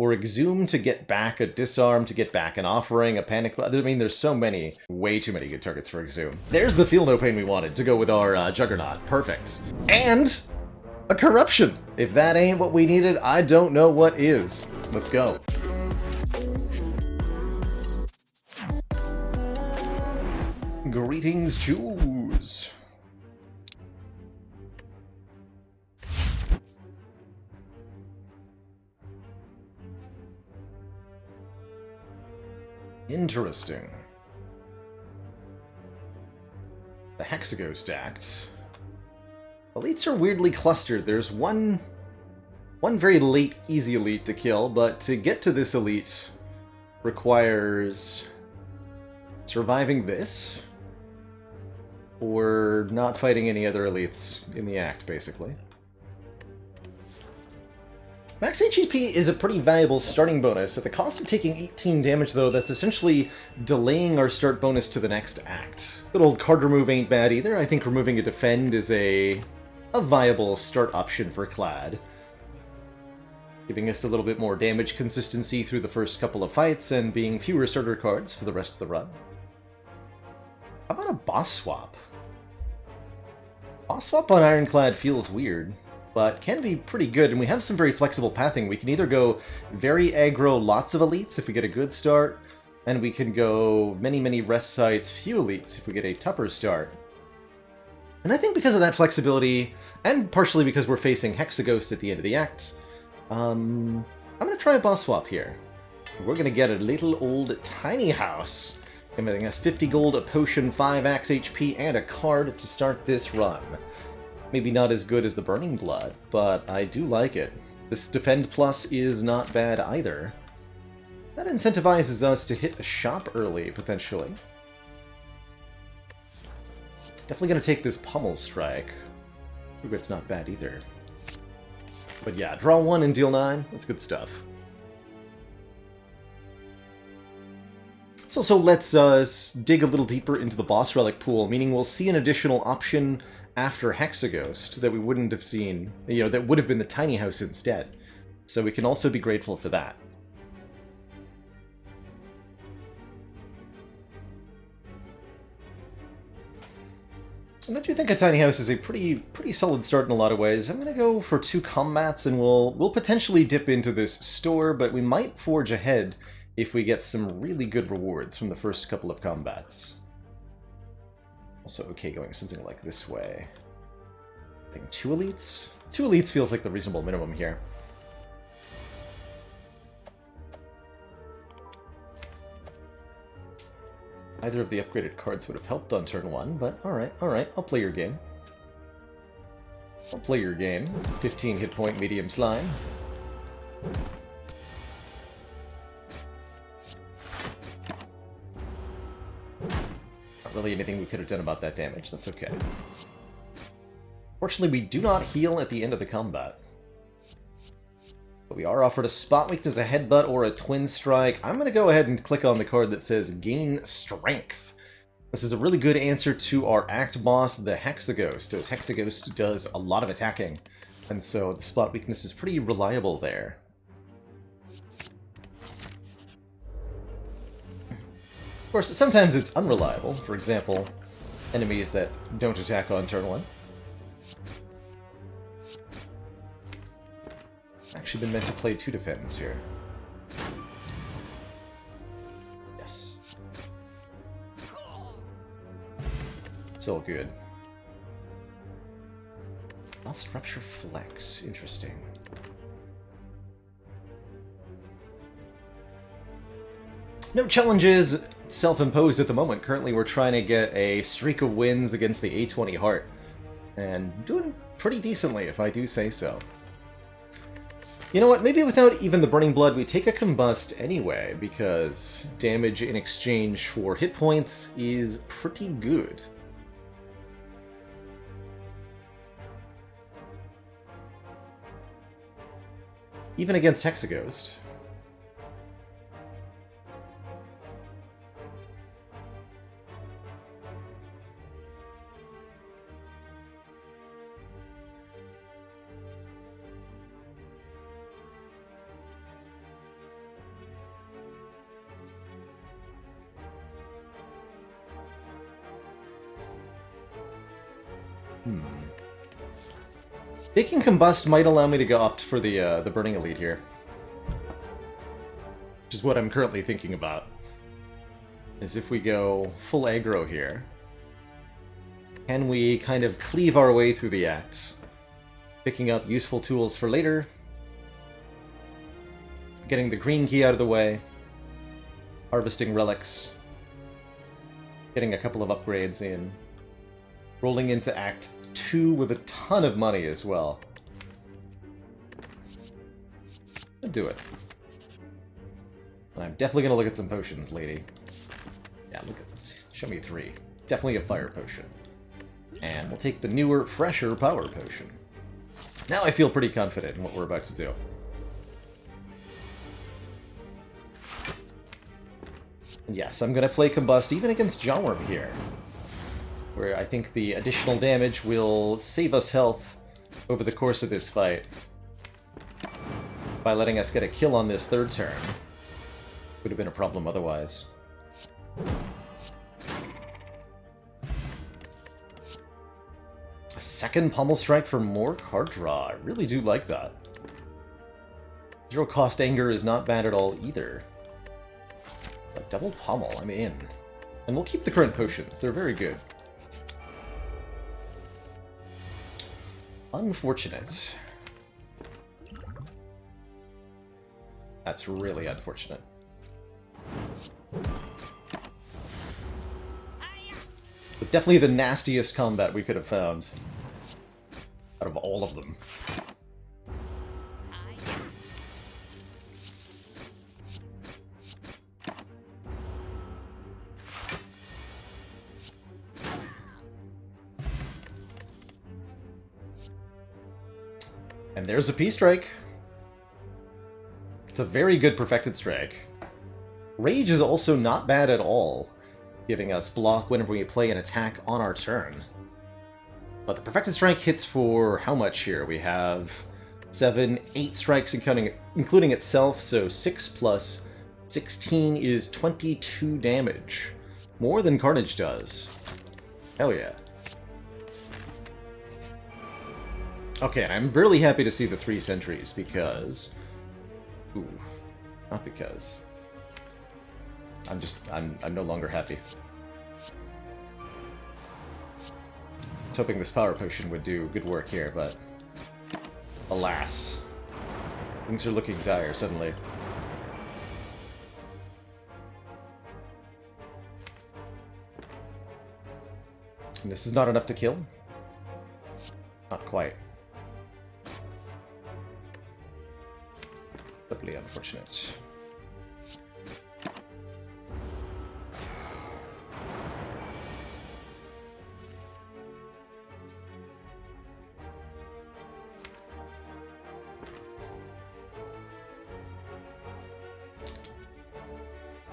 or Exhume to get back a Disarm, to get back an Offering, a Panic... I mean, there's so many, way too many good targets for Exhume. There's the Feel No Pain we wanted to go with our Juggernaut. Perfect. And a Corruption! If that ain't what we needed, I don't know what is. Let's go. Greetings, Jews. Interesting. The Hexago stacked. Elites are weirdly clustered. There's one very late, easy elite to kill, but to get to this elite requires surviving this, or not fighting any other elites in the act, basically. Max HP is a pretty valuable starting bonus. At the cost of taking 18 damage, though, that's essentially delaying our start bonus to the next act. Good old card remove ain't bad either. I think removing a defend is a viable start option for Clad, giving us a little bit more damage consistency through the first couple of fights and being fewer starter cards for the rest of the run. How about a boss swap? Boss swap on Ironclad feels weird, but can be pretty good, and we have some very flexible pathing. We can either go very aggro, lots of elites if we get a good start, and we can go many rest sites, few elites if we get a tougher start. And I think because of that flexibility, and partially because we're facing Hexaghost at the end of the act, I'm going to try a boss swap here. We're going to get a little old tiny house, giving us 50 gold, a potion, 5 axe HP, and a card to start this run. Maybe not as good as the Burning Blood, but I do like it. This Defend Plus is not bad either. That incentivizes us to hit a shop early, potentially. Definitely going to take this Pummel Strike. Ooh, it's not bad either. But yeah, draw 1 and deal 9. That's good stuff. So let's dig a little deeper into the boss relic pool, meaning we'll see an additional option after Hexaghost that we wouldn't have seen, that would have been the tiny house instead. So we can also be grateful for that. And I do think a tiny house is a pretty solid start in a lot of ways. I'm gonna go for 2 combats, and we'll potentially dip into this store, but we might forge ahead if we get some really good rewards from the first couple of combats. Also okay going something like this way. I think 2 elites? 2 elites feels like the reasonable minimum here. Either of the upgraded cards would have helped on turn 1, but alright, I'll play your game. 15 hit point medium slime. Not really anything we could have done about that damage, that's okay. Fortunately, we do not heal at the end of the combat. But we are offered a spot weakness, a headbutt, or a twin strike. I'm going to go ahead and click on the card that says Gain Strength. This is a really good answer to our act boss, the Hexaghost, as Hexaghost does a lot of attacking. And so the spot weakness is pretty reliable there. Of course, sometimes it's unreliable. For example, enemies that don't attack on turn 1. Actually been meant to play 2 defends here. Yes. It's all good. Lost Rupture Flex. Interesting. No challenges self-imposed at the moment. Currently we're trying to get a streak of wins against the A20 Heart. And doing pretty decently, if I do say so. You know what, maybe without even the Burning Blood, we take a Combust anyway, because damage in exchange for hit points is pretty good. Even against Hexaghost. Taking Combust might allow me to go opt for the Burning Elite here. Which is what I'm currently thinking about. Is if we go full aggro here, can we kind of cleave our way through the act? Picking up useful tools for later. Getting the green key out of the way. Harvesting relics. Getting a couple of upgrades in. Rolling into Act 2 with a ton of money as well. I'll do it. I'm definitely gonna look at some potions, lady. Yeah, look at this. Show me 3. Definitely a fire potion. And we'll take the newer, fresher power potion. Now I feel pretty confident in what we're about to do. Yes, I'm gonna play Combust even against Jawworm here, where I think the additional damage will save us health over the course of this fight by letting us get a kill on this third turn. Would have been a problem otherwise. A second Pommel Strike for more card draw. I really do like that. Zero cost Anger is not bad at all either. But double Pommel, I'm in. And we'll keep the current potions. They're very good. Unfortunate. That's really unfortunate. But definitely the nastiest combat we could have found out of all of them. And there's a P-Strike. It's a very good Perfected Strike. Rage is also not bad at all, giving us block whenever we play an attack on our turn. But the Perfected Strike hits for how much here? We have 7, 8 strikes including itself, so 6 plus 16 is 22 damage. More than Carnage does. Hell yeah. Okay, and I'm really happy to see the 3 sentries because... Ooh, not because. I'm no longer happy. I was hoping this power potion would do good work here, but alas. Things are looking dire suddenly. And this is not enough to kill? Not quite. Doubly unfortunate.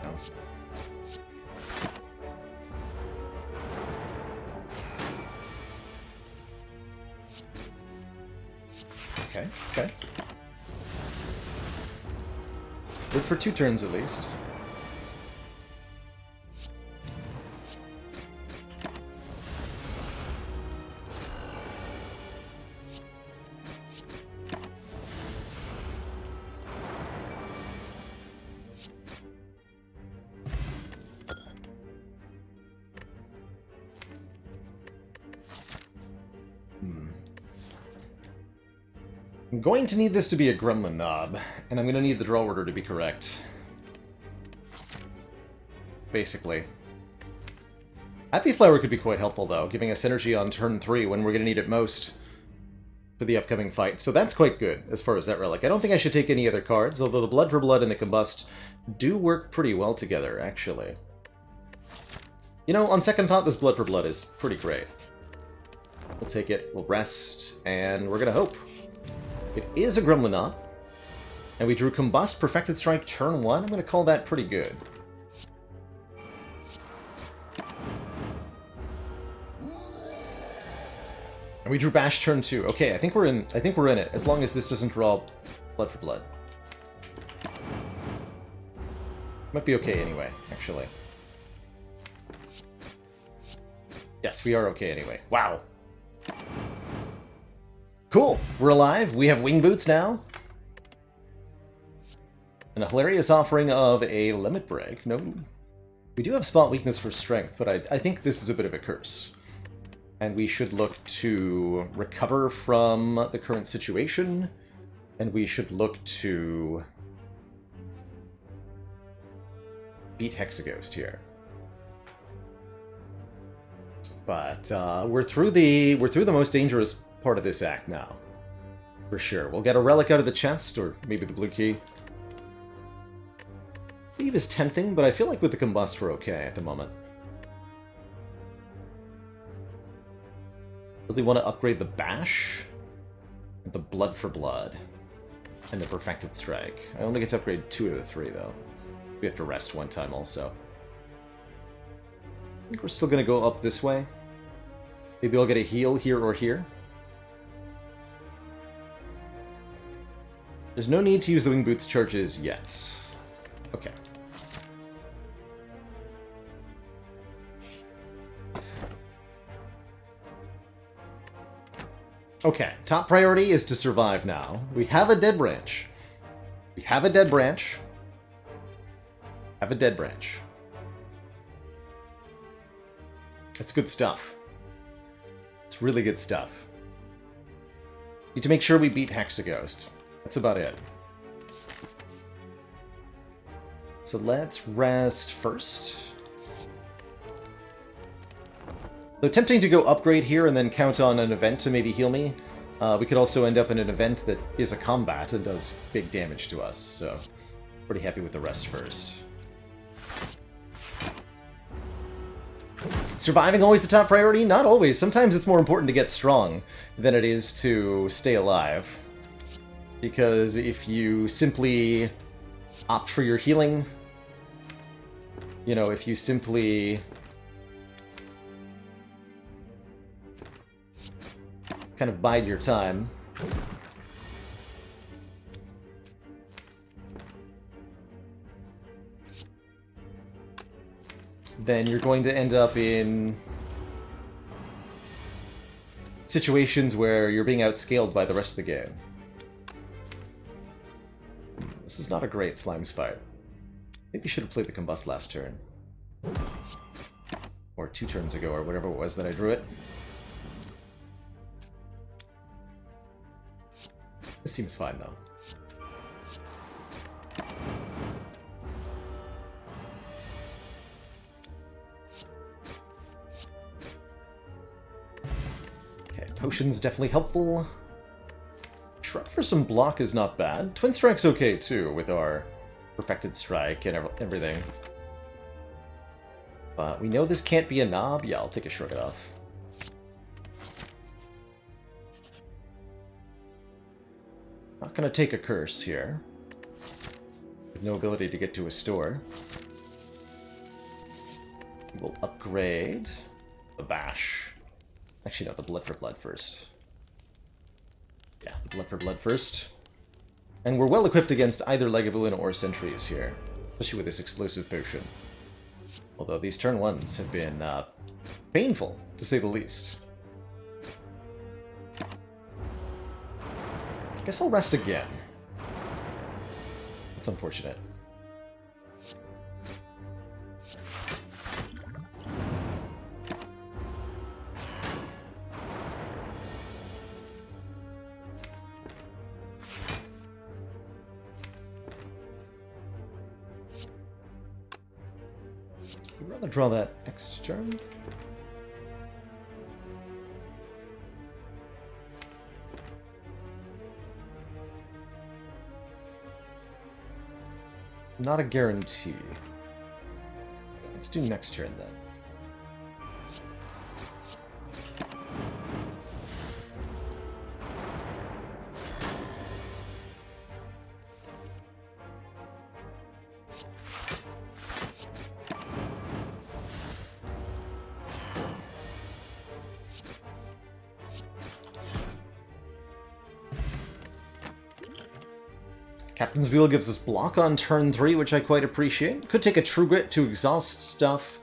No. Okay, okay. Good for 2 turns at least. I'm going to need this to be a Gremlin Knob, and I'm going to need the draw order to be correct. Basically. Happy Flower could be quite helpful, though, giving us energy on turn 3 when we're going to need it most for the upcoming fight. So that's quite good, as far as that relic. I don't think I should take any other cards, although the Blood for Blood and the Combust do work pretty well together, actually. You know, on second thought, this Blood for Blood is pretty great. We'll take it, we'll rest, and we're going to hope. It is a Gremlin Knob, and we drew Combust, Perfected Strike, turn 1. I'm going to call that pretty good. And we drew Bash, turn 2. Okay, I think we're in it, as long as this doesn't draw Blood for Blood. Might be okay anyway, actually. Yes, we are okay anyway. Wow. Cool! We're alive. We have wing boots now. And a hilarious offering of a limit break. No. We do have spot weakness for strength, but I think this is a bit of a curse. And we should look to recover from the current situation. And we should look to beat Hexaghost here. But we're through the most dangerous part of this act now. For sure. We'll get a relic out of the chest, or maybe the blue key. Leave is tempting, but I feel like with the combust we're okay at the moment. Really want to upgrade the bash, the blood for blood, and the perfected strike. I only get to upgrade 2 of the 3 though. We have to rest one time also. I think we're still going to go up this way. Maybe I'll get a heal here or here. There's no need to use the wing boots charges yet. Okay. Okay, top priority is to survive now. We have a dead branch. We have a dead branch. Have a dead branch. It's good stuff. It's really good stuff. Need to make sure we beat Hexaghost. That's about it. So let's rest first. Though tempting to go upgrade here and then count on an event to maybe heal me. We could also end up in an event that is a combat and does big damage to us, so pretty happy with the rest first. Surviving always the top priority? Not always. Sometimes it's more important to get strong than it is to stay alive. Because if you simply opt for your healing, you know, if you simply kind of bide your time, then you're going to end up in situations where you're being outscaled by the rest of the game. This is not a great Slimes fight. Maybe you should have played the Combust last turn. Or 2 turns ago, or whatever it was that I drew it. This seems fine, though. Okay, potion's definitely helpful. Shrug for some block is not bad. Twin Strike's okay, too, with our Perfected Strike and everything. But we know this can't be a knob. Yeah, I'll take a Shrug it off. Not gonna take a curse here. With no ability to get to a store. We'll upgrade the bash. Actually, no, the blood for blood first. Yeah, the blood for blood first. And we're well equipped against either Lagavulin or sentries here, especially with this explosive potion. Although these turn 1s have been painful, to say the least. I guess I'll rest again. That's unfortunate. I'd rather draw that next turn. Not a guarantee. Let's do next turn then. Captain's Wheel gives us block on turn 3, which I quite appreciate. Could take a True Grit to exhaust stuff,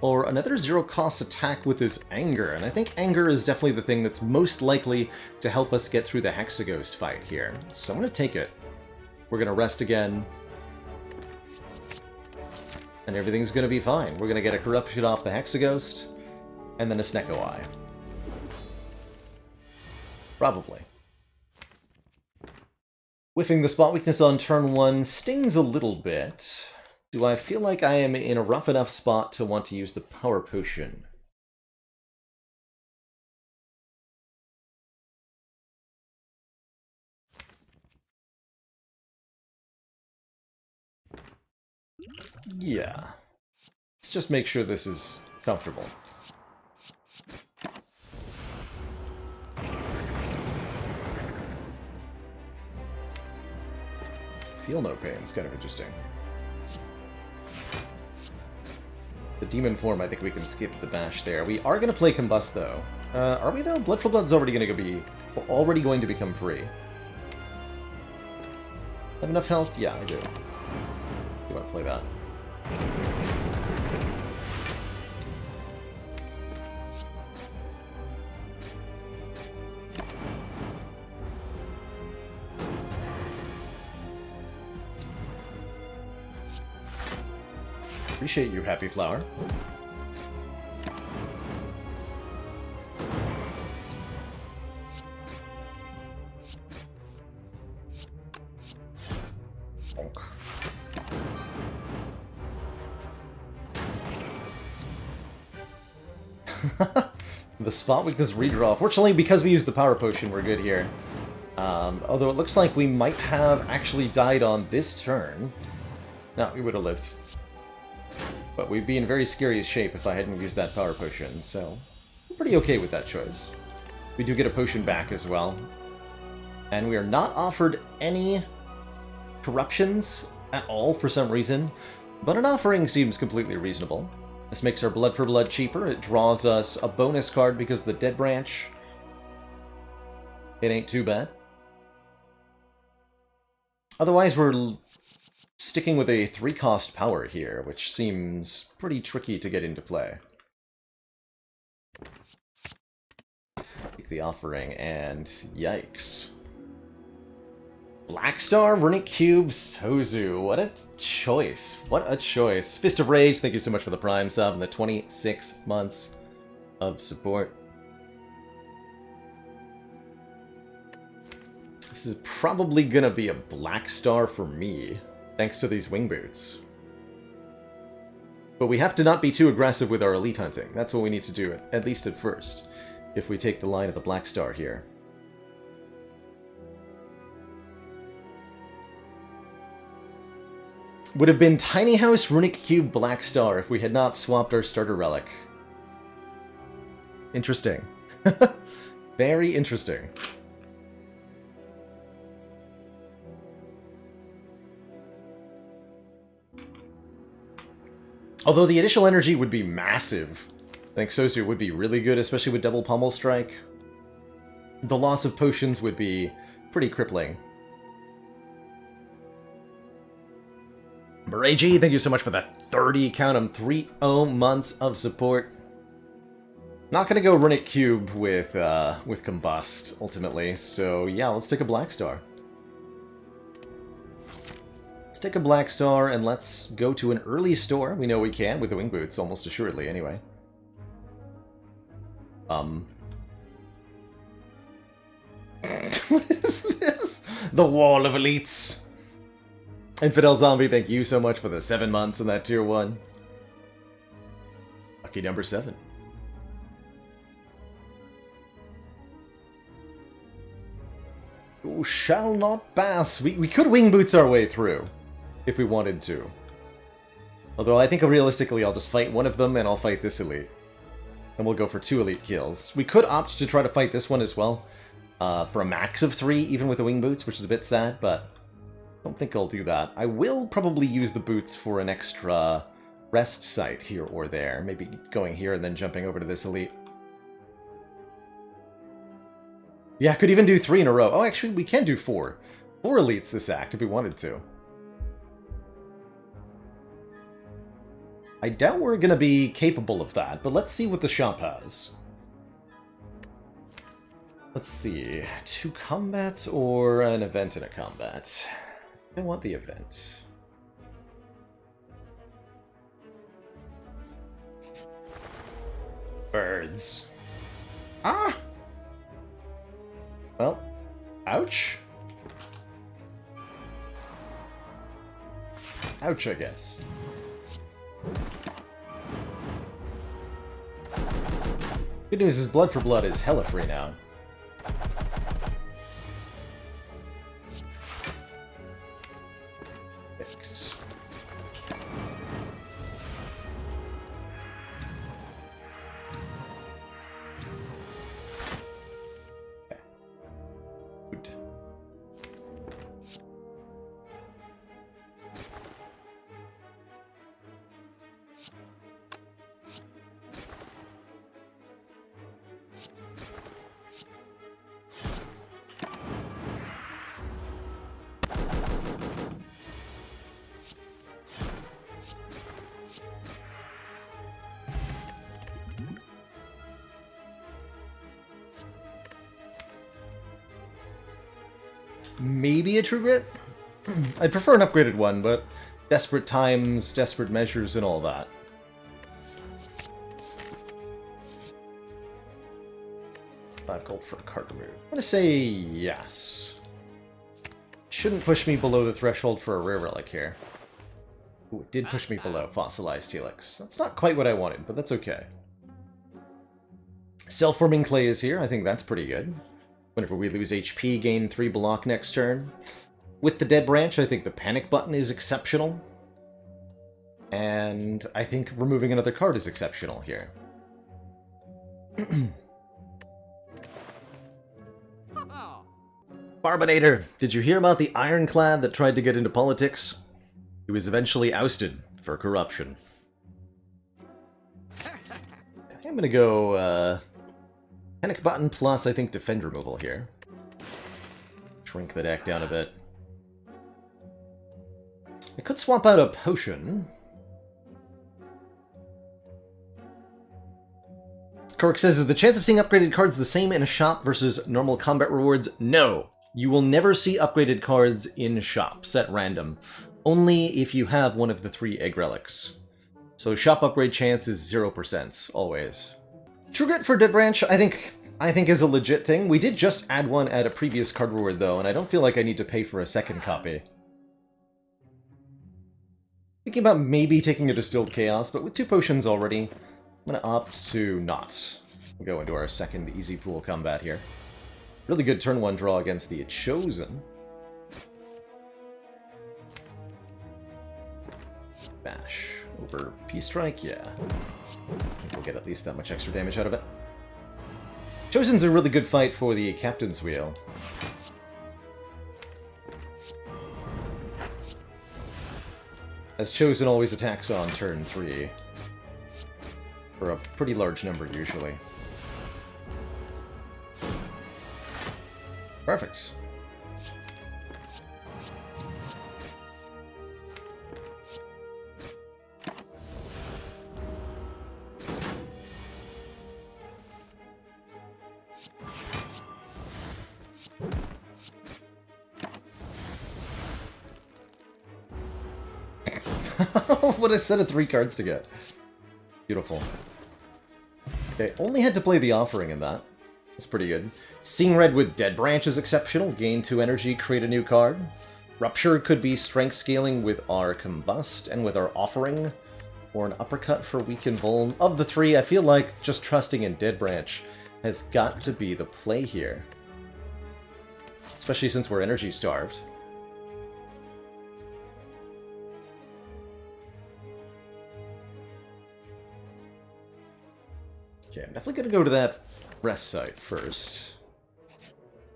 or another zero-cost attack with his Anger, and I think Anger is definitely the thing that's most likely to help us get through the Hexaghost fight here. So I'm going to take it. We're going to rest again, and everything's going to be fine. We're going to get a Corruption off the Hexaghost, and then a Snecko Eye. Probably. Whiffing the spot weakness on turn 1 stings a little bit. Do I feel like I am in a rough enough spot to want to use the Power Potion? Yeah. Let's just make sure this is comfortable. Feel no pain. It's kind of interesting. The demon form, I think we can skip the bash there. We are going to play Combust, though. Are we, though? Blood for Blood's already going to become free. Have enough health? Yeah, I do. Do want to play that. Appreciate you, Happy Flower. Bonk. The spot weakness redraw. Fortunately, because we used the Power Potion, we're good here. Although it looks like we might have actually died on this turn. No, we would have lived. But we'd be in very scary shape if I hadn't used that Power Potion, so I'm pretty okay with that choice. We do get a potion back as well. And we are not offered any corruptions at all for some reason, but an offering seems completely reasonable. This makes our Blood for Blood cheaper. It draws us a bonus card because of the Dead Branch. It ain't too bad. Otherwise, we're sticking with a 3-cost power here, which seems pretty tricky to get into play. Take the offering, and yikes. Blackstar, Runic Cube, Sozu. What a choice. What a choice. Fist of Rage, thank you so much for the Prime sub and the 26 months of support. This is probably gonna be a Blackstar for me, thanks to these wing boots. But we have to not be too aggressive with our elite hunting. That's what we need to do, at least at first, if we take the line of the Black Star here. Would have been Tiny House, Runic Cube, Black Star if we had not swapped our starter relic. Interesting. Very interesting. Although the initial energy would be massive. I think Sosu would be really good, especially with double Pommel Strike. The loss of potions would be pretty crippling. Maraji, thank you so much for that 30, count 'em, 30 months of support. Not gonna go Runic Cube with Combust, ultimately, so yeah, let's take a Black Star. Take a Black Star and let's go to an early store. We know we can with the wing boots, almost assuredly, anyway. What is this? The Wall of Elites. Infidel Zombie, thank you so much for the 7 months in that tier 1. Lucky number 7. You shall not pass. We could wing boots our way through, if we wanted to. Although I think realistically I'll just fight one of them and I'll fight this elite. And we'll go for 2 elite kills. We could opt to try to fight this one as well, for a max of 3, even with the wing boots, which is a bit sad, but I don't think I'll do that. I will probably use the boots for an extra rest site here or there. Maybe going here and then jumping over to this elite. Yeah, I could even do 3 in a row. Oh, actually, we can do 4. 4 elites this act if we wanted to. I doubt we're going to be capable of that, but let's see what the shop has. Let's see. 2 combats or an event and a combat? I want the event. Birds. Ah! Well, ouch. Ouch, I guess. Good news is Blood for Blood is hella free now. Fix. Okay. Good. Maybe a True Grit? I'd prefer an upgraded one, but desperate times, desperate measures, and all that. $5 gold for a card removed. I'm gonna say yes. Shouldn't push me below the threshold for a rare relic here. Ooh, it did push me below Fossilized Helix. That's not quite what I wanted, but that's okay. Self-forming clay is here. I think that's pretty good. Whenever we lose HP, gain 3 block next turn. With the Dead Branch, I think the Panic button is exceptional. And I think removing another card is exceptional here. Barbinator, did you hear about the Ironclad that tried to get into politics? He was eventually ousted for corruption. I'm gonna go, Panic button plus, I think, defend removal here. Shrink the deck down a bit. I could swap out a potion. Cork says, is the chance of seeing upgraded cards the same in a shop versus normal combat rewards? No. You will never see upgraded cards in shops at random. Only if you have one of the 3 egg relics. So shop upgrade chance is 0%, always. True Grit for Dead Branch, I think is a legit thing. We did just add one at a previous card reward, though, and I don't feel like I need to pay for a second copy. Thinking about maybe taking a Distilled Chaos, but with 2 potions already, I'm going to opt to not. We'll go into our second easy pool combat here. Really good turn 1 draw against the Chosen. Bash. Over Peace Strike, yeah. I think we'll get at least that much extra damage out of it. Chosen's a really good fight for the Captain's Wheel. As Chosen always attacks on turn 3. For a pretty large number, usually. Perfect. What a set of 3 cards to get. Beautiful. Okay, only had to play the Offering in that. That's pretty good. Seeing Red with Dead Branch is exceptional. Gain 2 energy, create a new card. Rupture could be strength scaling with our Combust and with our Offering. Or an Uppercut for Weaken Vuln. Of the 3, I feel like just trusting in Dead Branch has got to be the play here. Especially since we're energy starved. Okay, I'm definitely going to go to that rest site first.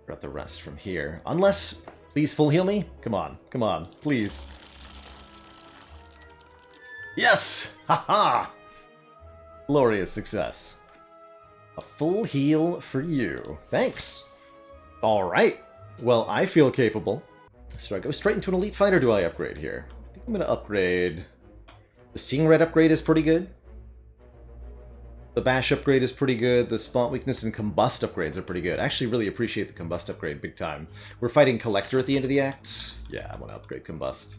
Got the rest from here. Unless, please full heal me? Come on, please. Yes! Haha! Glorious success. A full heal for you. Thanks! Alright. Well, I feel capable. So do I go straight into an elite fight or do I upgrade here? I think I'm going to upgrade The Seeing Red upgrade is pretty good. The Bash upgrade is pretty good. The Spot Weakness and Combust upgrades are pretty good. I actually really appreciate the Combust upgrade big time. We're fighting Collector at the end of the act. Yeah, I want to upgrade Combust.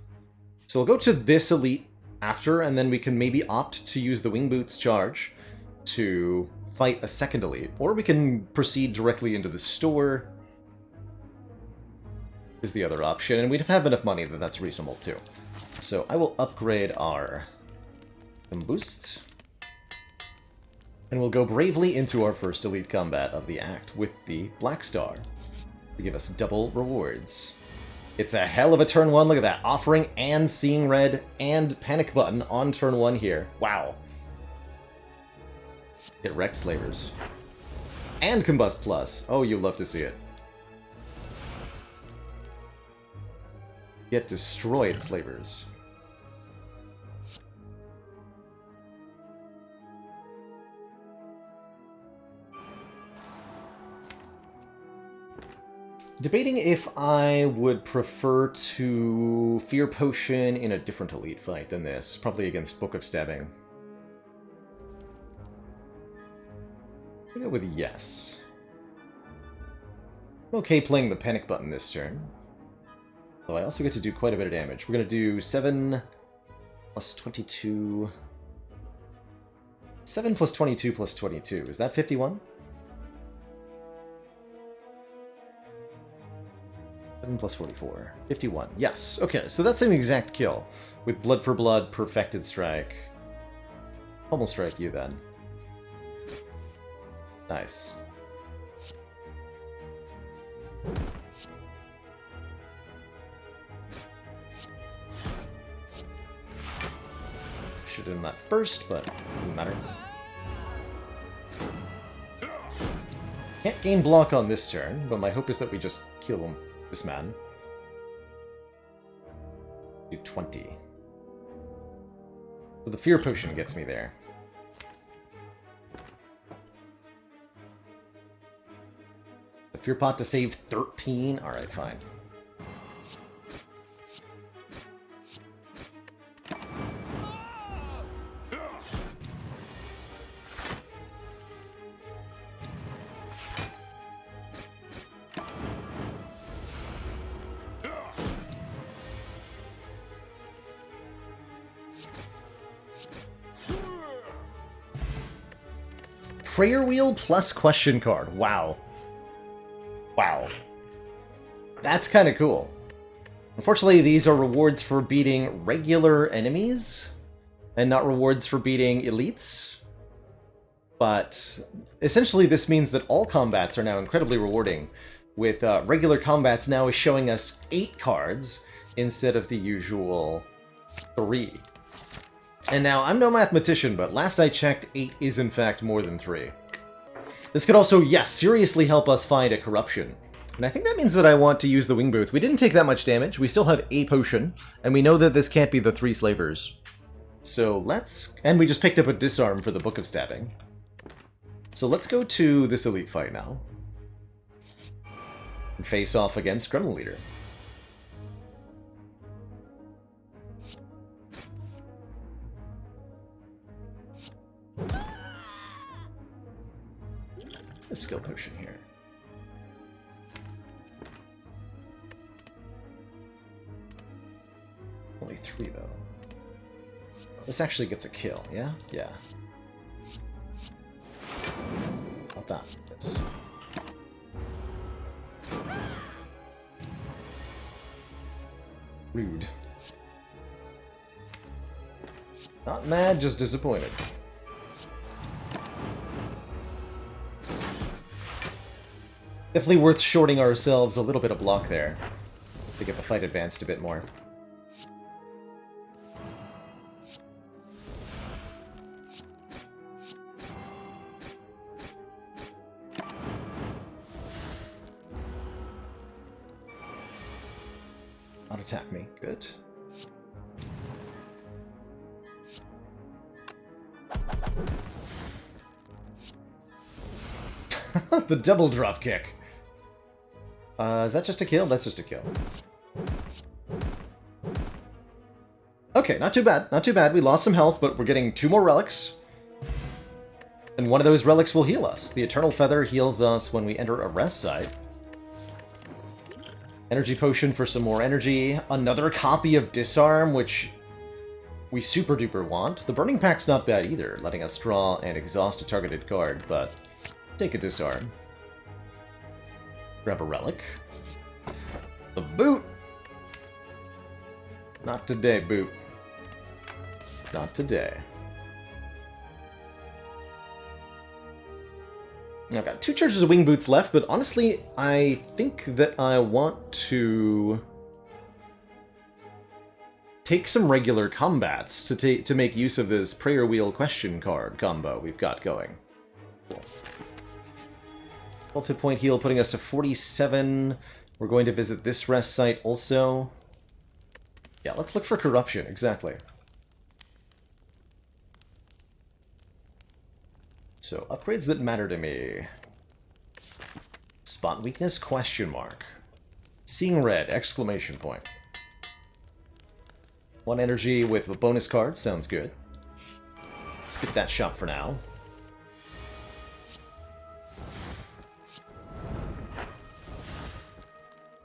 So we'll go to this elite after, and then we can maybe opt to use the Wing Boots charge to fight a second elite. Or we can proceed directly into the store is the other option. And we'd have enough money that that's reasonable too. So I will upgrade our Combust. And we'll go bravely into our first elite combat of the act with the Black Star to give us double rewards. It's a hell of a turn 1, look at that. Offering and Seeing Red and Panic Button on turn 1 here. Wow. Get wrecked, Slavers. And Combust Plus. Oh, you love to see it. Get destroyed, Slavers. Debating if I would prefer to Fear Potion in a different elite fight than this, probably against Book of Stabbing. I'll go with yes. I'm okay playing the Panic Button this turn. Though I also get to do quite a bit of damage. We're going to do 7 plus 22... 7 plus 22 plus 22. Is that 51? 7 plus 44. 51. Yes. Okay, so that's an exact kill. With Blood for Blood, Perfected Strike. Pummel Strike you then. Nice. Should have done that first, but doesn't matter. Can't gain block on this turn, but my hope is that we just kill him. This man. Do 20. So the Fear Potion gets me there. The Fear Pot to save 13? Alright, fine. Prayer Wheel plus question card. Wow. Wow. That's kind of cool. Unfortunately, these are rewards for beating regular enemies, and not rewards for beating elites. But essentially this means that all combats are now incredibly rewarding, with regular combats now showing us 8 cards instead of the usual 3. And now, I'm no mathematician, but last I checked, 8 is in fact more than 3. This could also, yes, seriously help us find a corruption. And I think that means that I want to use the Wing Boots. We didn't take that much damage, we still have a potion, and we know that this can't be the 3 slavers. So let's... And we just picked up a disarm for the Book of Stabbing. So let's go to this elite fight now. And face off against Gremlin Leader. A skill potion here. Only 3 though. This actually gets a kill, yeah? Yeah. Not that. Yes. Rude. Not mad, just disappointed. Definitely worth shorting ourselves a little bit of block there to get the fight advanced a bit more. Not attack me. Good. The double drop kick. Is that just a kill? That's just a kill. Okay. Okay, not too bad. Not too bad. We lost some health, but we're getting 2 more relics. And one of those relics will heal us. The Eternal Feather heals us when we enter a rest site. Energy Potion for some more energy. Another copy of Disarm, which we super duper want. The Burning Pack's not bad either, letting us draw and exhaust a targeted card, but take a Disarm. Grab a relic. The boot! Not today, boot. Not today. I've got 2 charges of Wing Boots left, but honestly, I think that I want to take some regular combats to make use of this Prayer Wheel question card combo we've got going. Cool. 12 hit point heal, putting us to 47. We're going to visit this rest site also. Yeah, let's look for corruption, exactly. So, upgrades that matter to me. Spot weakness, question mark. Seeing red, exclamation point. 1 energy with a bonus card, sounds good. Let's get that shot for now.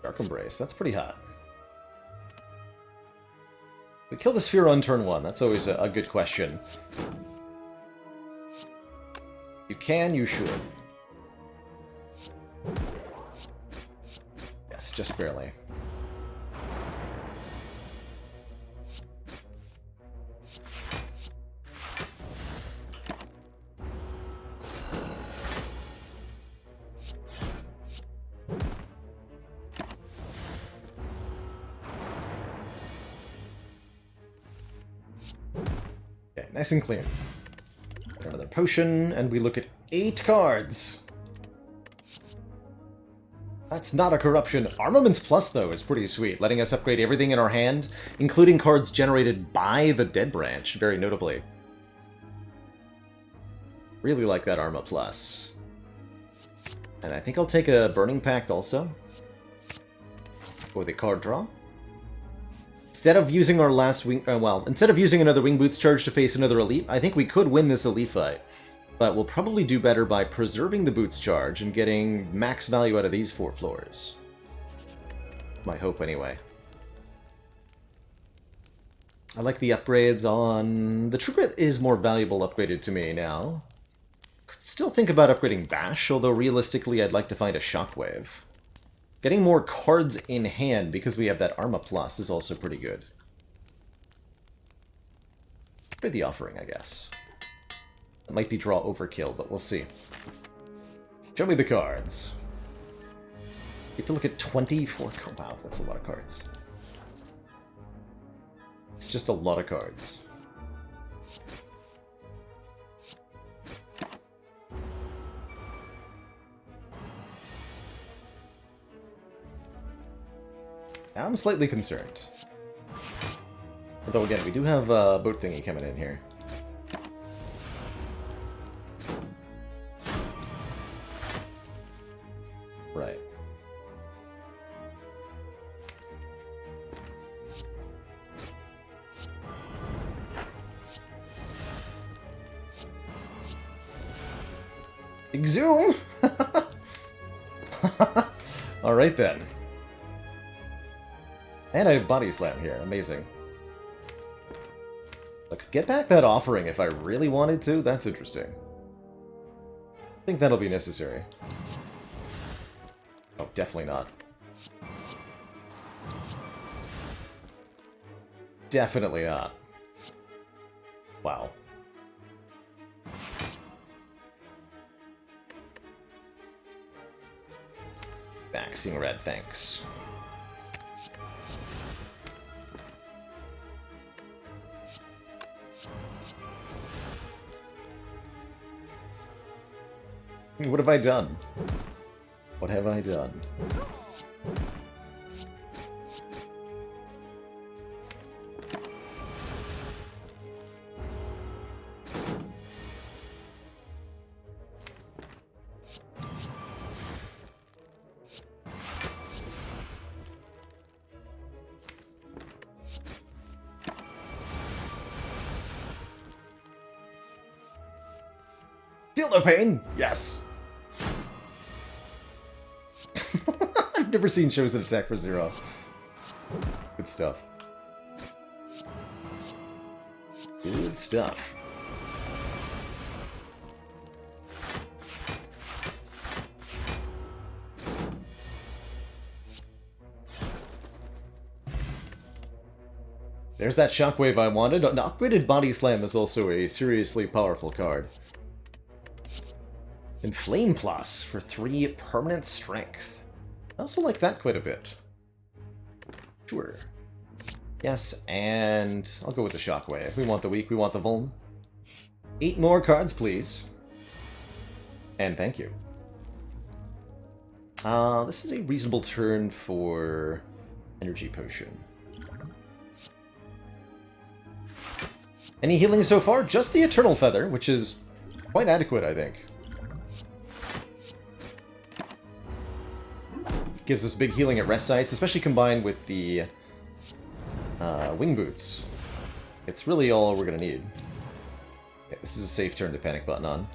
Dark Embrace, that's pretty hot. We kill the Sphere on turn 1, that's always a good question. You can, you should. Yes, just barely. Okay, nice and clean. Another potion, and we look at 8 cards. That's not a corruption. Armaments Plus, though, is pretty sweet, letting us upgrade everything in our hand, including cards generated by the Dead Branch, very notably. Really like that Arma Plus. And I think I'll take a Burning Pact also. For the card draw. Instead of using our last wing... instead of using another Wing Boots charge to face another Elite, I think we could win this Elite fight. But we'll probably do better by preserving the Boots charge and getting max value out of these 4 floors. My hope, anyway. I like the upgrades on... The True Grit is more valuable upgraded to me now. Could still think about upgrading Bash, although realistically I'd like to find a Shockwave. Getting more cards in hand because we have that Arma Plus is also pretty good. For the Offering, I guess. It might be draw overkill, but we'll see. Show me the cards. Get to look at 24 cards. Wow, that's a lot of cards. It's just a lot of cards. I'm slightly concerned. Although again, we do have a boat thingy coming in here. Right. Exhume! Alright then. And I have Body Slam here, amazing. I could get back that Offering if I really wanted to, that's interesting. I think that'll be necessary. Oh, definitely not. Definitely not. Wow. Seeing red, thanks. What have I done? What have I done? Feel no pain! Yes! I've never seen shows that attack for 0. Good stuff. Good stuff. There's that shockwave I wanted. An upgraded Body Slam is also a seriously powerful card. And Flame Plus for 3 permanent strength. I also like that quite a bit. Sure. Yes, and I'll go with the shockwave. We want the weak, we want the vuln. 8 more cards, please. And thank you. This is a reasonable turn for Energy Potion. Any healing so far? Just the Eternal Feather, which is quite adequate, I think. Gives us big healing at rest sites, especially combined with the Wing Boots. It's really all we're going to need. Okay, this is a safe turn to Panic Button on.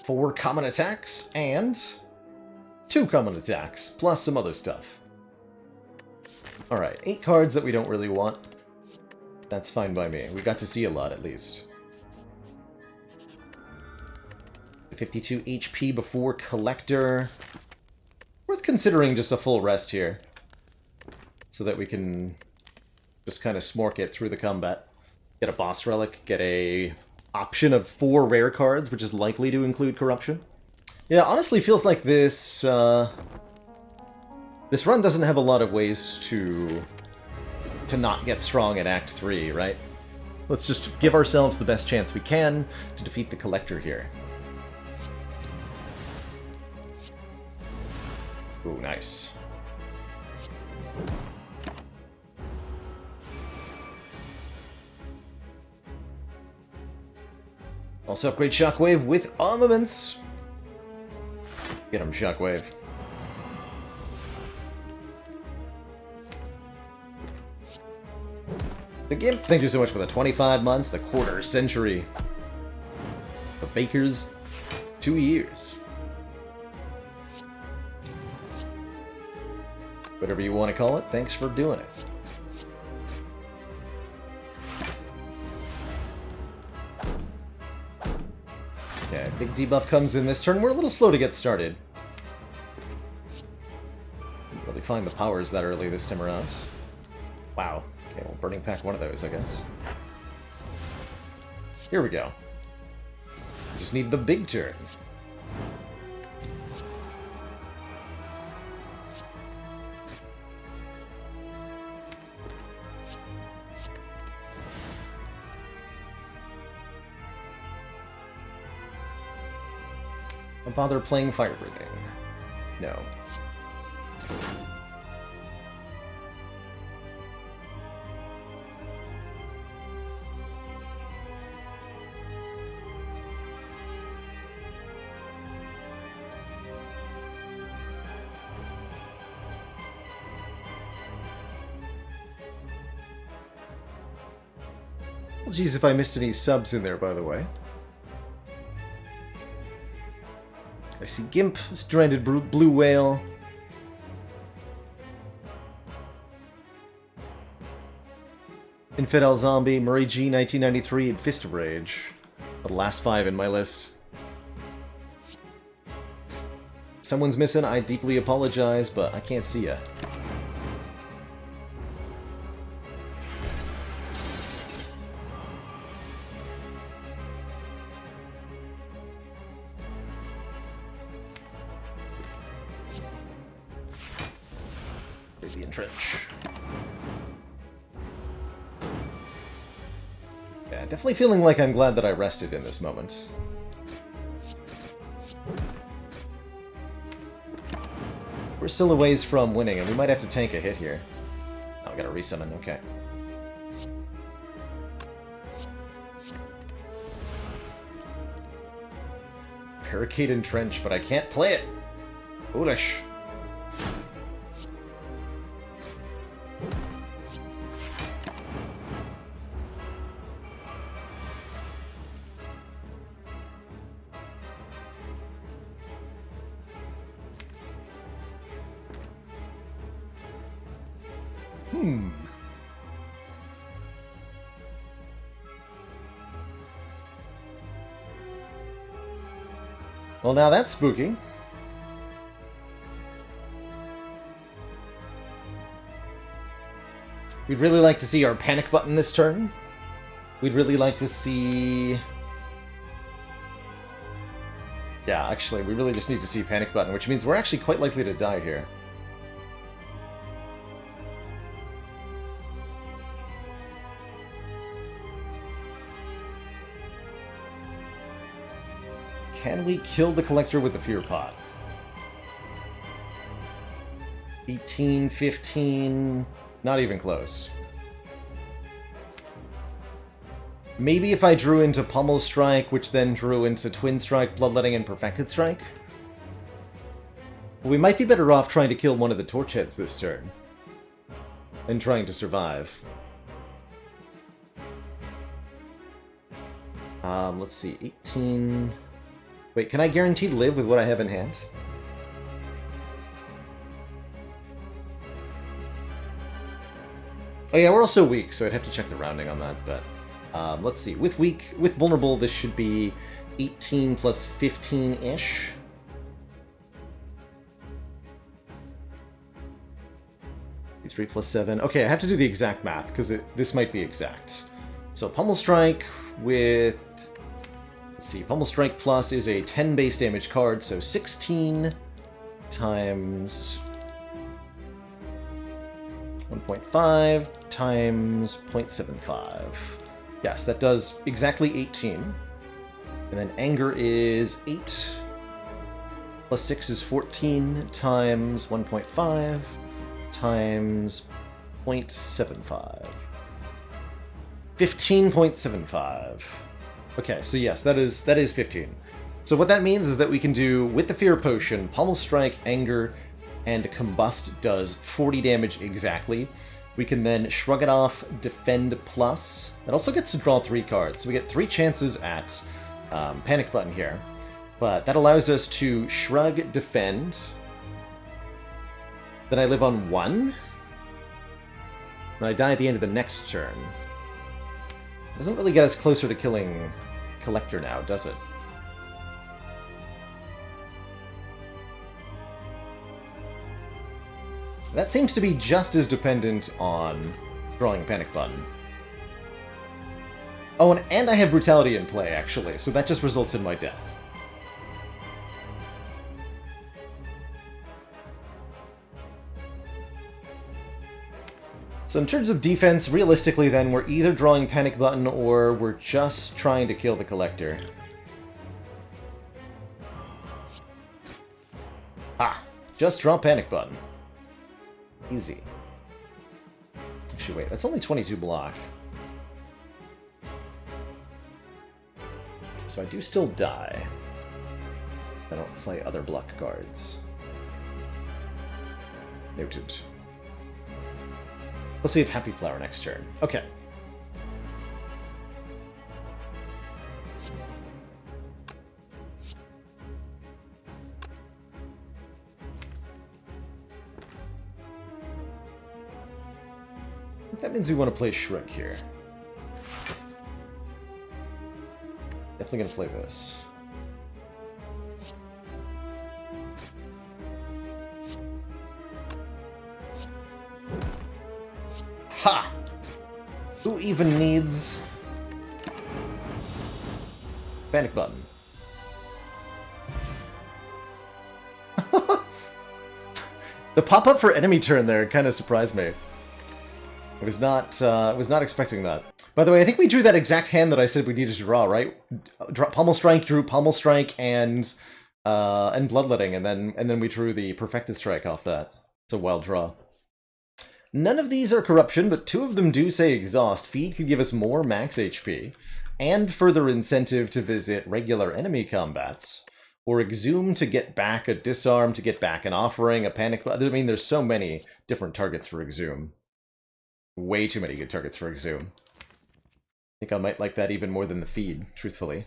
Four common attacks, and 2 common attacks, plus some other stuff. Alright, 8 cards that we don't really want. That's fine by me. We got to see a lot, at least. 52 HP before Collector. Worth considering just a full rest here. So that we can just kind of smork it through the combat. Get a boss relic, get a option of 4 rare cards, which is likely to include Corruption. Yeah, honestly feels like this, this run doesn't have a lot of ways to not get strong at Act 3, right? Let's just give ourselves the best chance we can to defeat the Collector here. Ooh, nice. Also upgrade Shockwave with armaments. Get him, Shockwave. The Gimp, thank you so much for the 25 months, the quarter century. The Baker's 2 years. Whatever you want to call it, thanks for doing it. Okay, big debuff comes in this turn. We're a little slow to get started. Didn't really find the powers that early this time around. Wow. Okay, well, Burning Pack one of those, I guess. Here we go. We just need the big turn. Don't bother playing Fire Breathing. No. Well, geez, if I missed any subs in there, by the way. I see Gimp, Stranded Blue Whale. Infidel Zombie, Murray G 1993, and Fist of Rage. The last 5 in my list. Someone's missing, I deeply apologize, but I can't see ya. The entrench. Yeah, definitely feeling like I'm glad that I rested in this moment. We're still a ways from winning, and we might have to tank a hit here. Oh, I gotta resummon, okay. Barricade and Trench, but I can't play it. Foolish. Well, now that's spooky. We'd really like to see our panic button this turn. We'd really like to see... Yeah, actually, we really just need to see panic button, which means we're actually quite likely to die here. Can we kill the Collector with the Fear Pot? 18, 15... Not even close. Maybe if I drew into Pummel Strike, which then drew into Twin Strike, Bloodletting, and Perfected Strike? But we might be better off trying to kill one of the Torch Heads this turn. And trying to survive. Let's see, 18... Wait, can I guarantee to live with what I have in hand? Oh yeah, we're also weak, so I'd have to check the rounding on that, but... let's see, with weak, with vulnerable, this should be 18 plus 15-ish. Three plus 7. Okay, I have to do the exact math, because this might be exact. So Pummel Strike with... Let's see, Pummel Strike Plus is a 10 base damage card, so 16 times 1.5 times 0.75. Yes, that does exactly 18. And then Anger is 8. Plus 6 is 14 times 1.5 times 0.75. 15.75. Okay, so yes, that is 15. So what that means is that we can do, with the Fear Potion, Pummel Strike, Anger, and Combust does 40 damage exactly. We can then Shrug it off, Defend Plus. It also gets to draw 3 cards, so we get 3 chances at Panic Button here. But that allows us to Shrug, Defend. Then I live on 1. And I die at the end of the next turn. Doesn't really get us closer to killing Collector now, does it? That seems to be just as dependent on drawing Panic Button. Oh, and I have Brutality in play, actually, so that just results in my death. So in terms of defense, realistically then, we're either drawing Panic Button or we're just trying to kill the Collector. Ah! Just draw Panic Button. Easy. Actually, wait, that's only 22 block. So I do still die. I don't play other block cards. Noted. Plus we have Happy Flower next turn. Okay. That means we want to play Shrug here. Definitely going to play this. Ha! Who even needs Panic Button? The pop-up for enemy turn there kind of surprised me. I was not expecting that. By the way, I think we drew that exact hand that I said we needed to draw, right? Pummel Strike, drew Pummel Strike and Bloodletting, and then we drew the Perfected Strike off that. It's a wild draw. None of these are corruption, but 2 of them do say exhaust. Feed could give us more max HP, and further incentive to visit regular enemy combats. or Exhume to get back a Disarm, to get back an Offering, a Panic. I mean, there's so many different targets for Exhume. Way too many good targets for Exhume. I think I might like that even more than the feed, truthfully.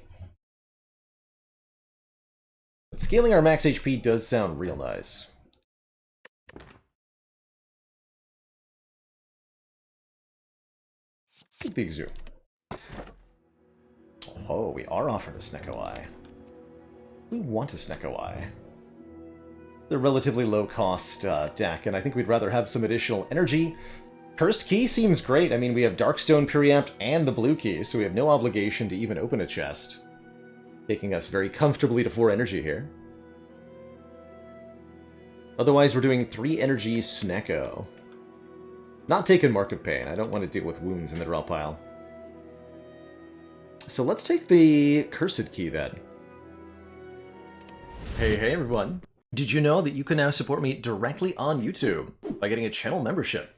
But scaling our max HP does sound real nice. Take the Exhume. Oh, we are offered a Snecko Eye. We want a Snecko Eye. They're relatively low-cost deck, and I think we'd rather have some additional energy. Cursed Key seems great. I mean, we have Darkstone Preempt and the blue key, so we have no obligation to even open a chest. Taking us very comfortably to 4 energy here. Otherwise, we're doing 3 energy Snecko. Not taking Mark of Pain. I don't want to deal with wounds in the draw pile. So let's take the Cursed Key then. Hey everyone. Did you know that you can now support me directly on YouTube by getting a channel membership?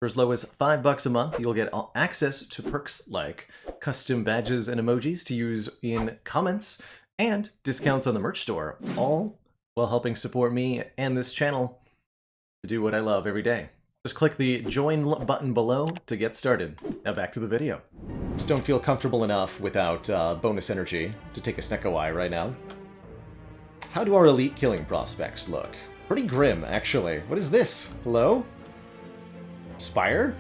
For as low as $5 a month, you'll get access to perks like custom badges and emojis to use in comments and discounts on the merch store, all while helping support me and this channel to do what I love every day. Just click the join button below to get started. Now back to the video. Just don't feel comfortable enough without bonus energy to take a Snecko Eye right now. How do our elite killing prospects look? Pretty grim, actually. What is this? Hello? Spire?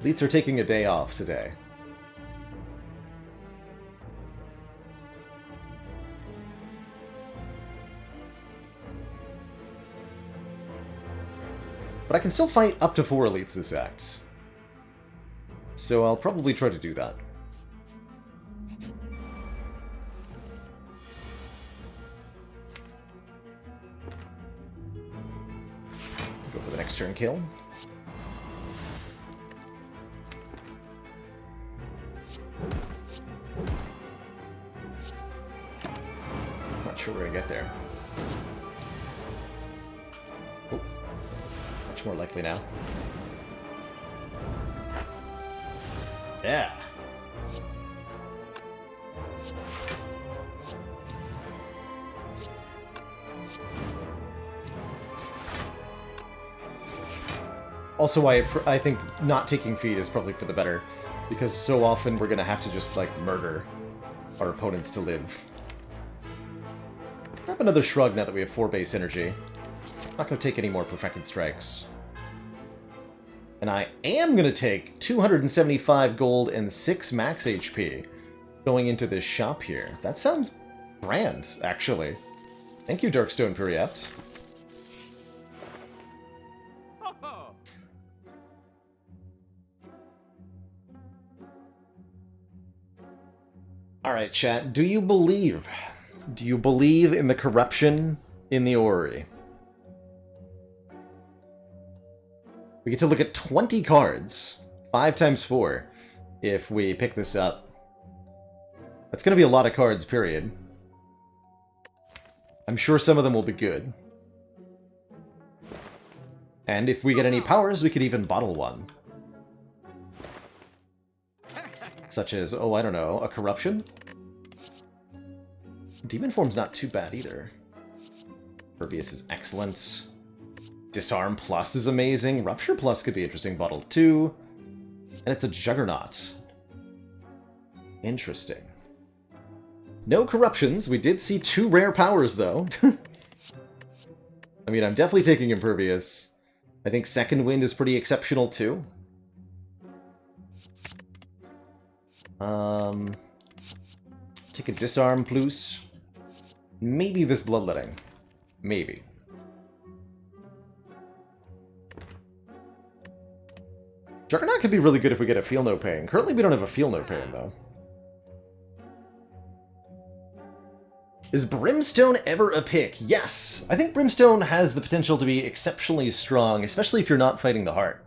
Elites are taking a day off today. But I can still fight up to 4 elites this act. So I'll probably try to do that. Go for the next turn kill. Not sure where I get there. Oh, much more likely now. Yeah. Also, I think not taking feed is probably for the better, because so often we're gonna have to just, like, murder our opponents to live. Grab another Shrug now that we have 4 base energy. Not gonna take any more Perfected Strikes. And I am gonna take 275 gold and 6 max HP going into this shop here. That sounds grand, actually. Thank you, Darkstone Preempt. Alright, chat, do you believe? Do you believe in the corruption in the Orrery? We get to look at 20 cards, 5 times 4, if we pick this up. That's going to be a lot of cards, period. I'm sure some of them will be good. And if we get any powers, we could even bottle one. Such as, oh, I don't know, a Corruption? Demon Form's not too bad either. Pervious is excellent. Disarm Plus is amazing. Rupture Plus could be interesting, bottled too. And it's a Juggernaut. Interesting. No Corruptions. We did see 2 rare powers, though. I mean, I'm definitely taking Impervious. I think Second Wind is pretty exceptional, too. Take a Disarm Plus. Maybe this Bloodletting. Maybe. Juggernaut could be really good if we get a Feel No Pain. Currently we don't have a Feel No Pain, though. Is Brimstone ever a pick? Yes! I think Brimstone has the potential to be exceptionally strong, especially if you're not fighting the Heart.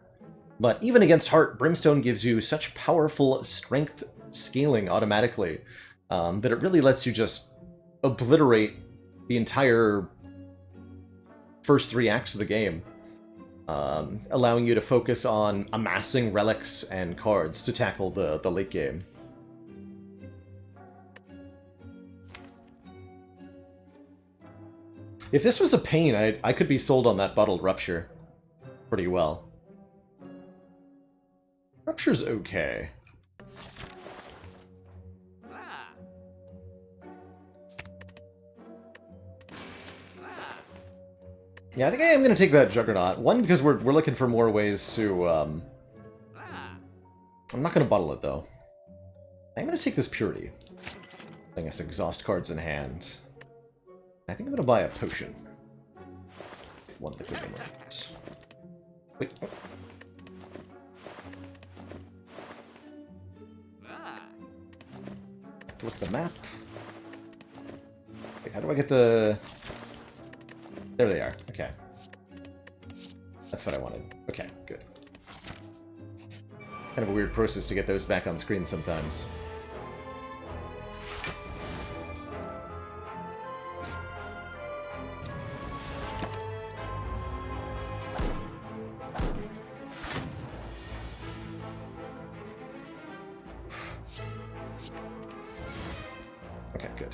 But even against Heart, Brimstone gives you such powerful strength scaling automatically that it really lets you just obliterate the entire first 3 acts of the game, allowing you to focus on amassing relics and cards to tackle the late game. If this was a pain, I could be sold on that Bottled Rupture pretty well. Rupture's okay. Yeah, I think I am going to take that Juggernaut. One, because we're looking for more ways to... I'm not going to bottle it, though. I'm going to take this Purity. I guess exhaust cards in hand. I think I'm going to buy a potion. One liquid emerald. Wait. Oh. Look at the map. Wait, how do I get the... There they are. Okay. That's what I wanted. Okay, good. Kind of a weird process to get those back on screen sometimes. Okay, good.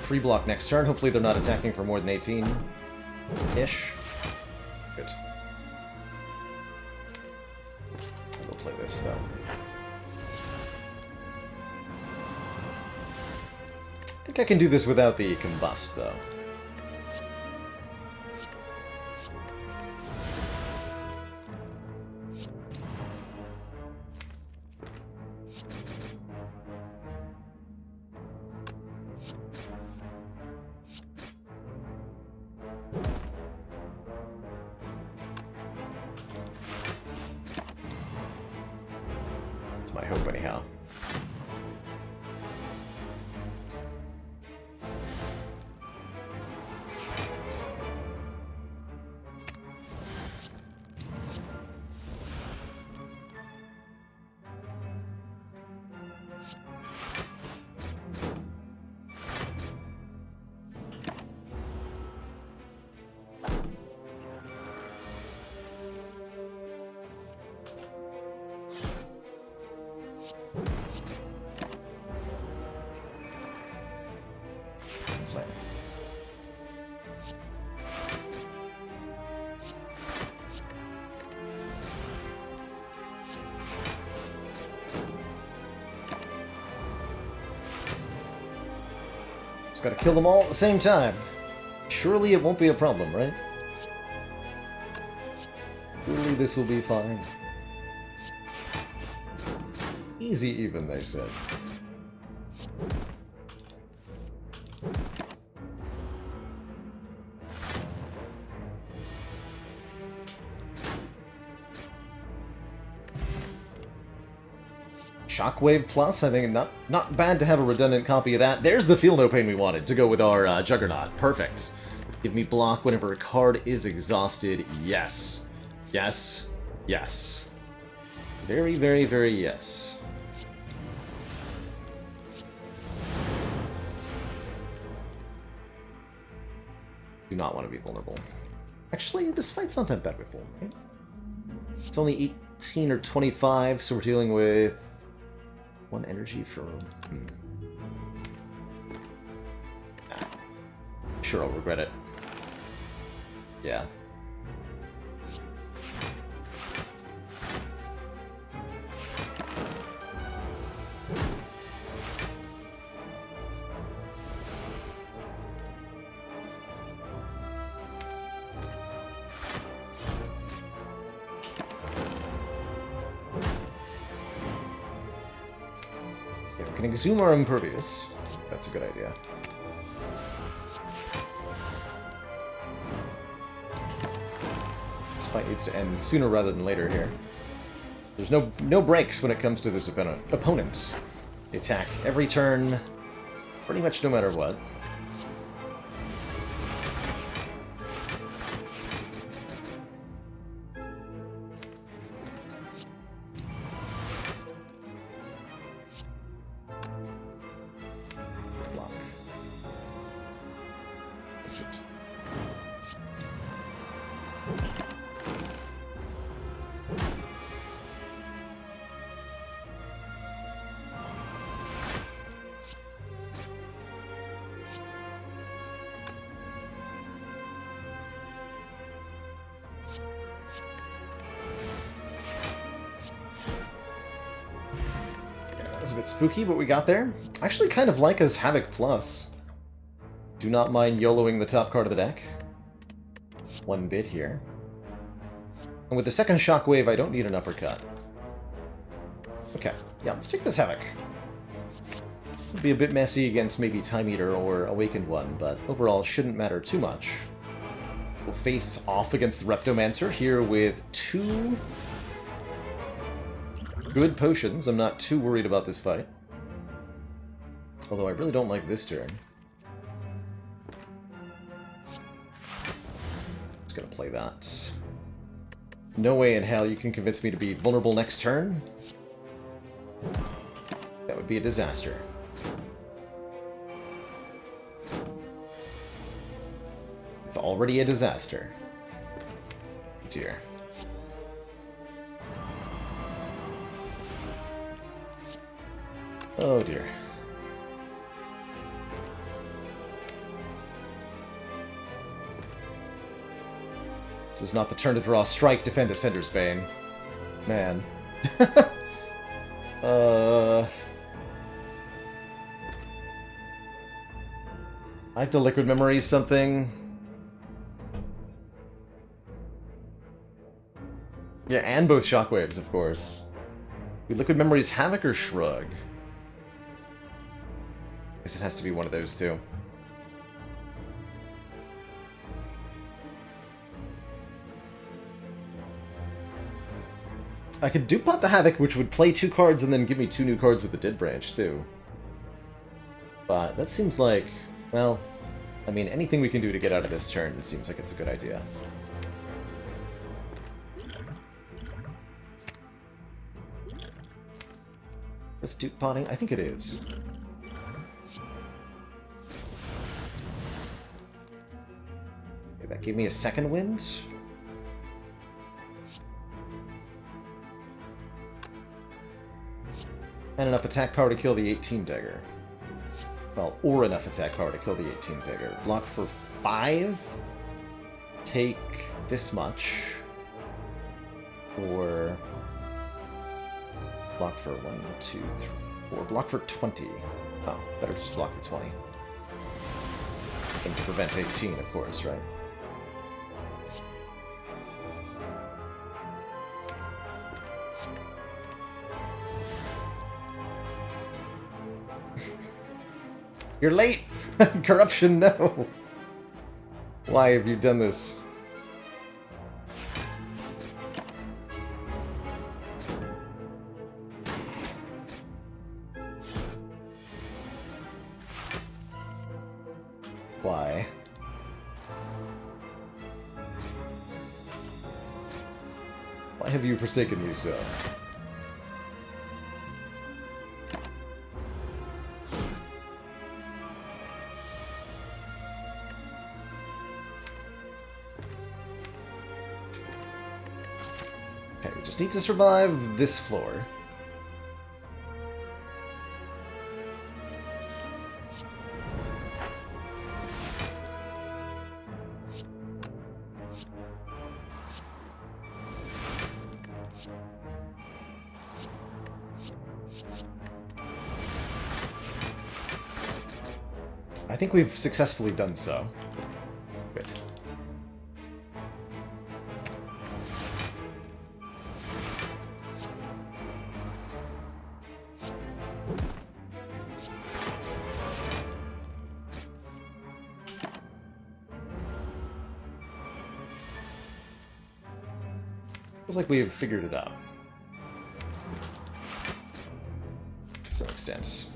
Free block next turn. Hopefully they're not attacking for more than 18-ish. Good. I'll go play this, though. I think I can do this without the Combust, though. My hope, anyhow. Just gotta kill them all at the same time. Surely it won't be a problem, right? Surely this will be fine. Easy even, they said. Shockwave Plus, I think not bad to have a redundant copy of that. There's the Feel No Pain we wanted to go with our Juggernaut. Perfect. Give me block whenever a card is exhausted. Yes. Yes. Yes. Very, very, very yes. Do not want to be vulnerable. Actually, this fight's not that bad with Vuln, right? It's only 18 or 25, so we're dealing with 1 energy for... Sure, I'll regret it. Yeah. We can exhume our Impervious. That's a good idea. This fight needs to end sooner rather than later here. There's no breaks when it comes to this opponent. They attack every turn, pretty much no matter what. A bit spooky, but we got there. I actually kind of like his Havoc Plus. Do not mind YOLOing the top card of the deck. One bit here. And with the second Shockwave, I don't need an uppercut. Okay, yeah, let's take this Havoc. It'll be a bit messy against maybe Time Eater or Awakened One, but overall shouldn't matter too much. We'll face off against the Reptomancer here with 2 good potions. I'm not too worried about this fight. Although I really don't like this turn. Just gonna play that. No way in hell you can convince me to be vulnerable next turn. That would be a disaster. It's already a disaster. Dear. Oh dear. This was not the turn to draw Strike, Defend, Ascender's Bane. Man. I have to Liquid Memory something. Yeah, and both Shockwaves, of course. We Liquid Memory's Havoc or Shrug? I guess it has to be one of those two. I could Dupont the Havoc, which would play 2 cards and then give me 2 new cards with the Dead Branch, too. But that seems like, well, I mean, anything we can do to get out of this turn, it seems like it's a good idea. Is Dupoting? I think it is. Okay, that gave me a second wind. And enough attack power to kill the 18 dagger. Well, or enough attack power to kill the 18 dagger. Block for 5. Take this much. Or block for 1, 2, 3, 4. Block for 20. Oh, better just block for 20. And to prevent 18, of course, right? You're late! Corruption, no! Why have you done this? Why? Why have you forsaken me so? Okay, we just need to survive this floor. I think we've successfully done so. Good. Feels like we've figured it out. To some extent.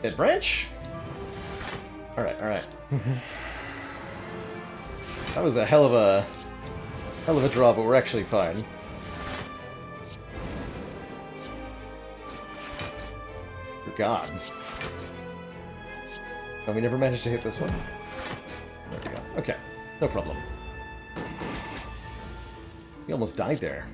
Dead branch? Alright, alright. That was a hell of a draw, but we're actually fine. For God. Oh, we never managed to hit this one? There we go. Okay, no problem. We almost died there.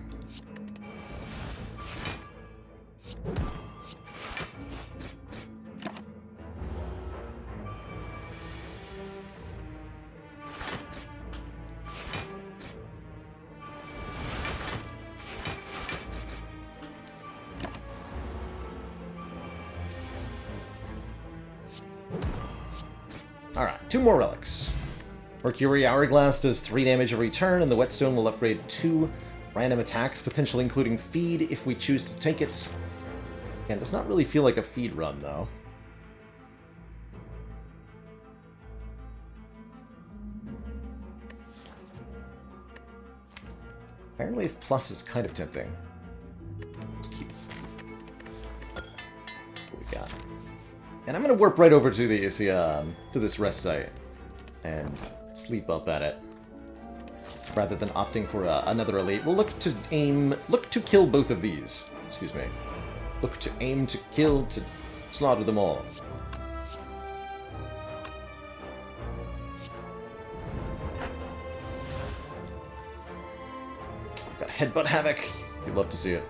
Alright, 2 more relics. Mercury Hourglass does 3 damage every turn, and the Whetstone will upgrade 2 random attacks, potentially including feed if we choose to take it. And it does not really feel like a feed run, though. Iron Wave Plus is kind of tempting. Let's keep what we got. And I'm going to warp right over to this rest site and sleep up at it, rather than opting for another elite. We'll look to kill both of these. Excuse me. Look to aim to kill, to slaughter them all. We've got Headbutt Havoc. You'd love to see it.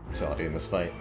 Brutality in this fight.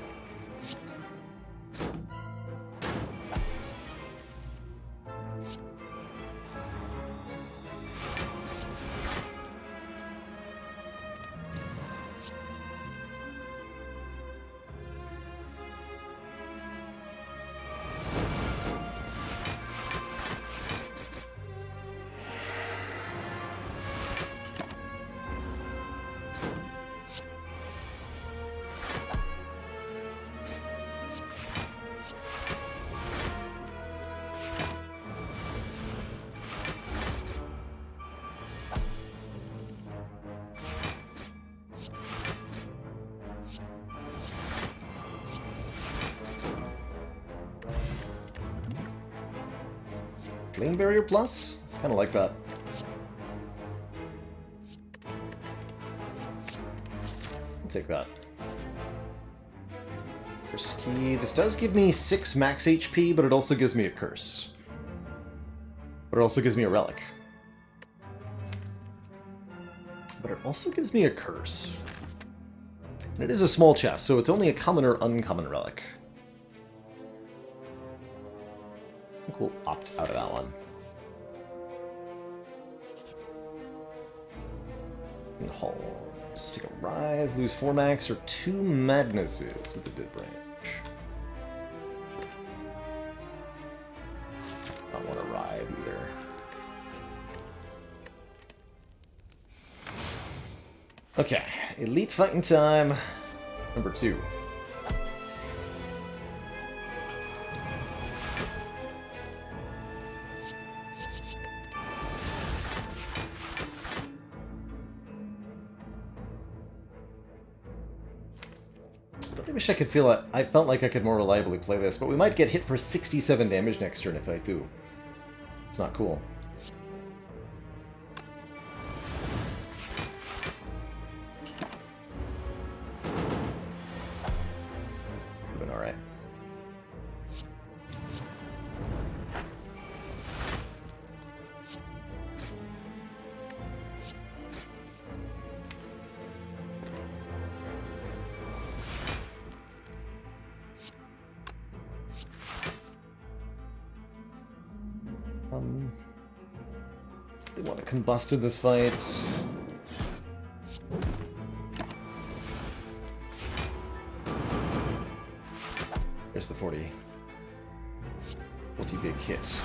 Flame Barrier Plus? Kinda like that. I'll take that. First key. This does give me 6 max HP, but it also gives me a curse. But it also gives me a relic. But it also gives me a curse. And it is a small chest, so it's only a common or uncommon relic. I think we'll opt out of that one. And hold. Let's take a Writhe, lose 4 max or 2 Madnesses with the Dead Branch. I don't want to Writhe either. Okay, Elite Fighting Time, number 2. I wish I could feel it. I felt like I could more reliably play this, but we might get hit for 67 damage next turn if I do. It's not cool. Been alright. They want to combust in this fight. There's the 40 big hit.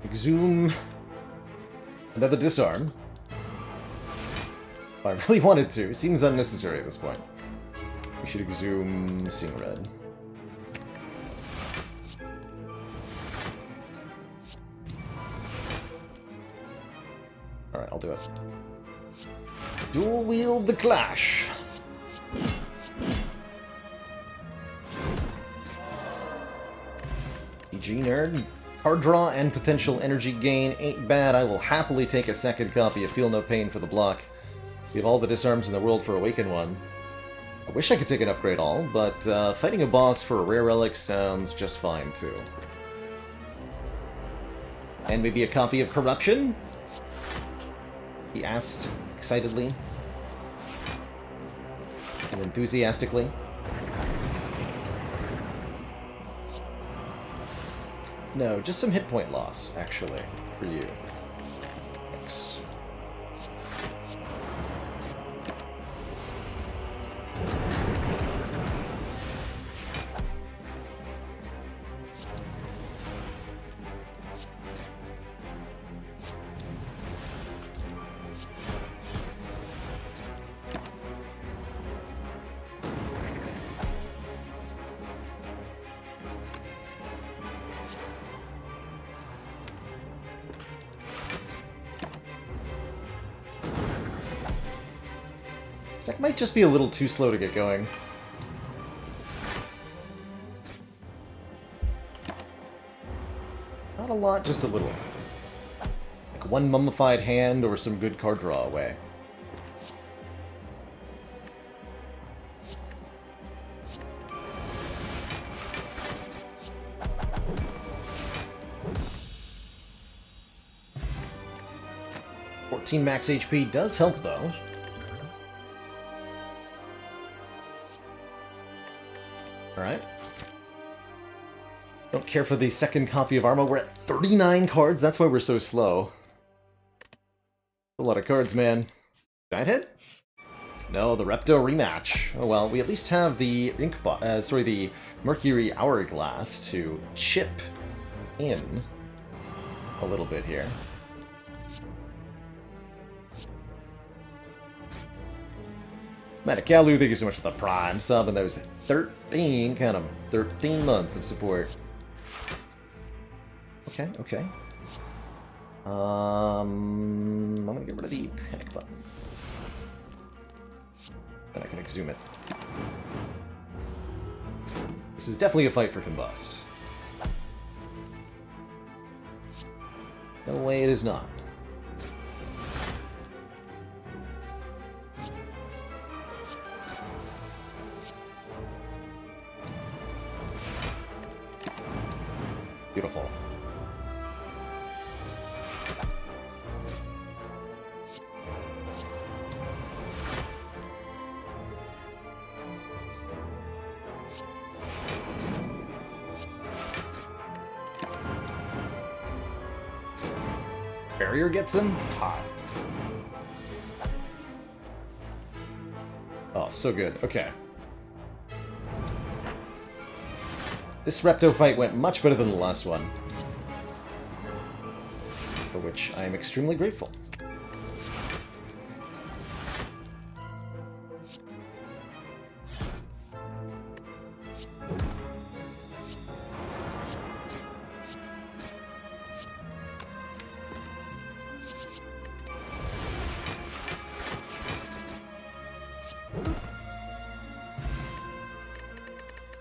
Exhume another disarm. If I really wanted to. Seems unnecessary at this point. We should exhume Seeing Red. Alright, I'll do it. Dual wield the Clash. EG nerd. Card draw and potential energy gain ain't bad. I will happily take a second copy of Feel No Pain for the block. We have all the disarms in the world for Awaken one. I wish I could take an upgrade all, but fighting a boss for a rare relic sounds just fine too. And maybe a copy of Corruption? He asked excitedly and enthusiastically. No, just some hit point loss, actually, for you. Thanks. This deck might just be a little too slow to get going. Not a lot, just a little. Like one mummified hand or some good card draw away. (14 max HP does help though. Alright. Don't care for the second copy of Arma. We're at 39 cards. That's why we're so slow. A lot of cards, man. Giant Head? No, the Repto rematch. Oh well, we at least have the the Mercury Hourglass to chip in a little bit here. Matakalu, thank you so much for the Prime sub, and those 13 months of support. Okay, okay. I'm gonna get rid of the panic button. Then I can exhume it. This is definitely a fight for Combust. No way it is not. Beautiful. Barrier gets him? Hot. Oh, so good. Okay. This Repto fight went much better than the last one, for which I am extremely grateful.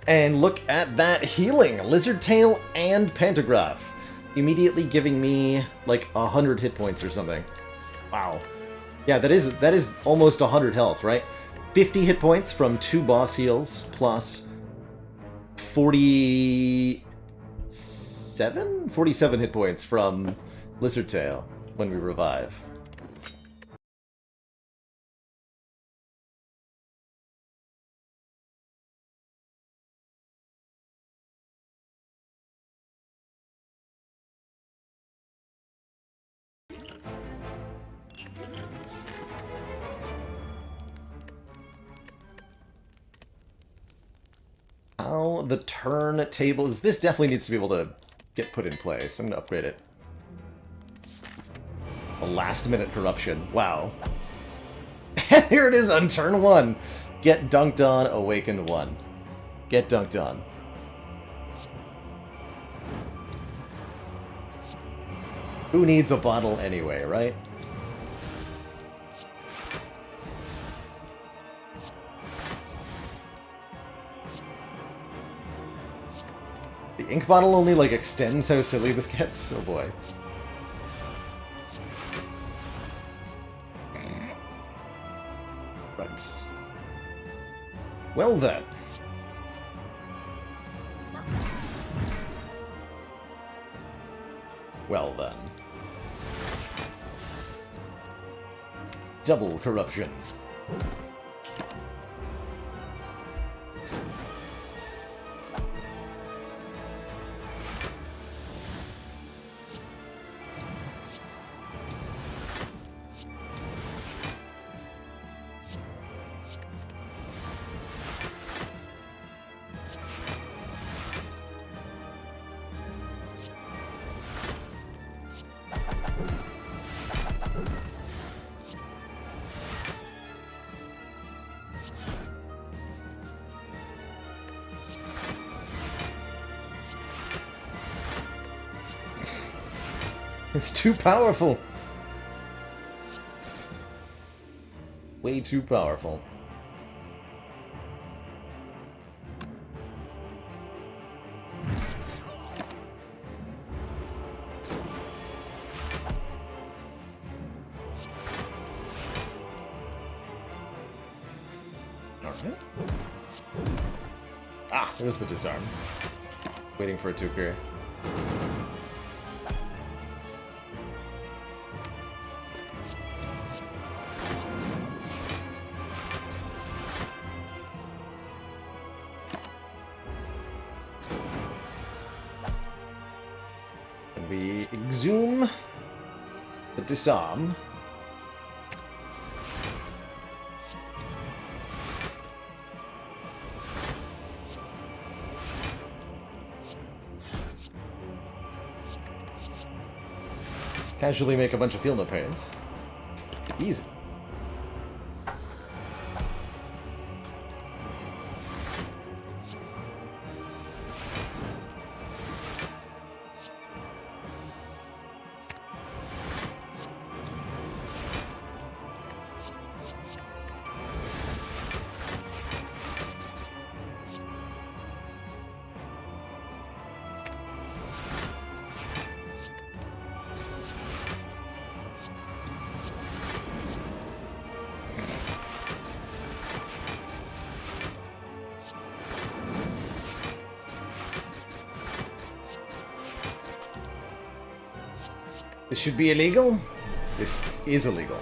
And look at that healing! Lizard Tail and Pantograph. Immediately giving me, like, 100 hit points or something. Wow. Yeah, that is almost 100 health, right? 50 hit points from 2 boss heals, plus 47? 47 hit points from Lizard Tail when we revive. How the turn table is. This definitely needs to be able to get put in place. I'm gonna upgrade it A last-minute corruption. Wow. And here it is on turn 1. Get dunked on, awakened 1. Get dunked on. Who needs a bottle anyway, right? The ink bottle only, like, extends how silly this gets? Oh boy. Right. Well then. Well then. Double corruption. It's too powerful. Way too powerful. Alright. Ah, there's the disarm. Waiting for it to appear. We exhume the disarm. Casually make a bunch of field note paintings. Easy. This should be illegal? This is illegal.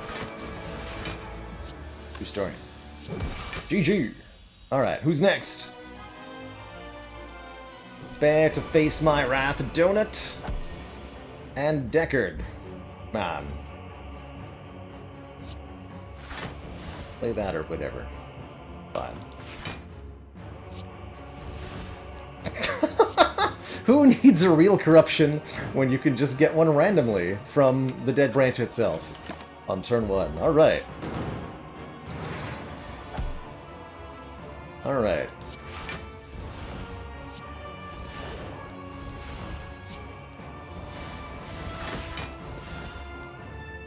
True story. GG. Alright, who's next? Prepare to face my wrath, Donut. And Deckard. Man. Play that or whatever. Fine. Who needs a real corruption when you can just get one randomly from the dead branch itself on turn 1? Alright. Alright.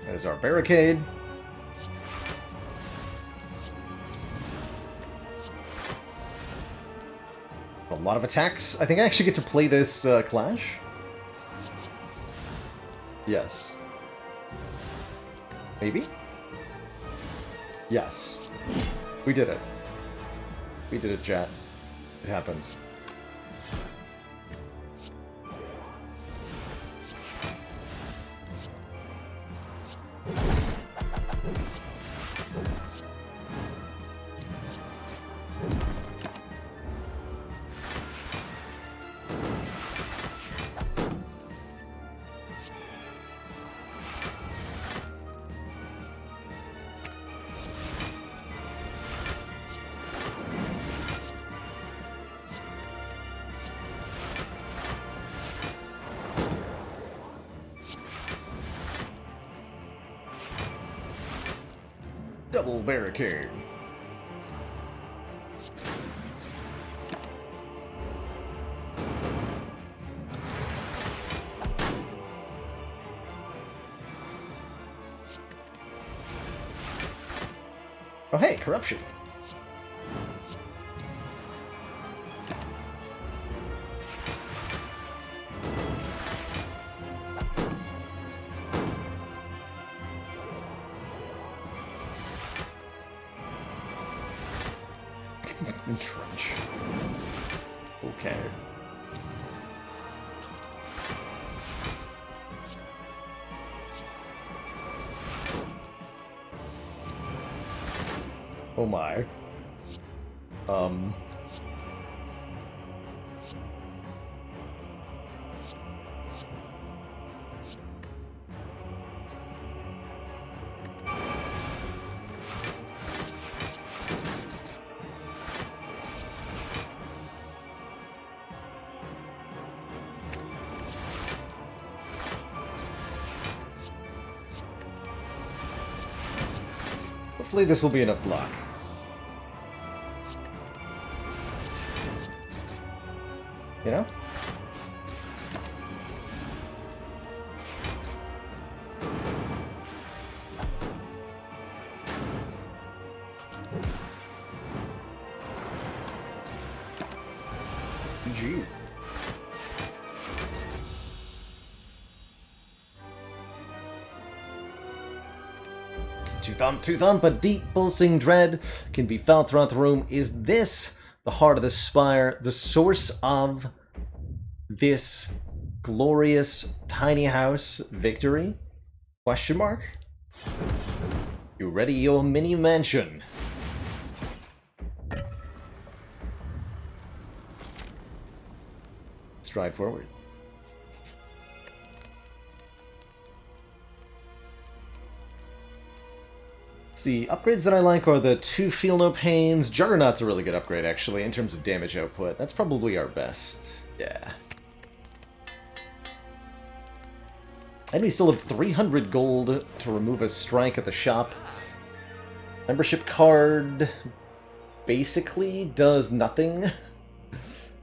There's our barricade. A lot of attacks. I think I actually get to play this Clash. Yes. Maybe? Yes. We did it. We did it, chat. It happened. Double barricade. Oh hey, corruption. Entrench. Okay. Oh my. Hopefully this will be enough block. You know? GG. To thump, a deep pulsing dread can be felt throughout the room. Is this the heart of the spire, the source of this glorious tiny house victory? Question mark? You ready your mini mansion? Stride forward. See, upgrades that I like are the 2 Feel No Pains. Juggernaut's a really good upgrade, actually, in terms of damage output. That's probably our best. Yeah. And we still have 300 gold to remove a strike at the shop. Membership card basically does nothing,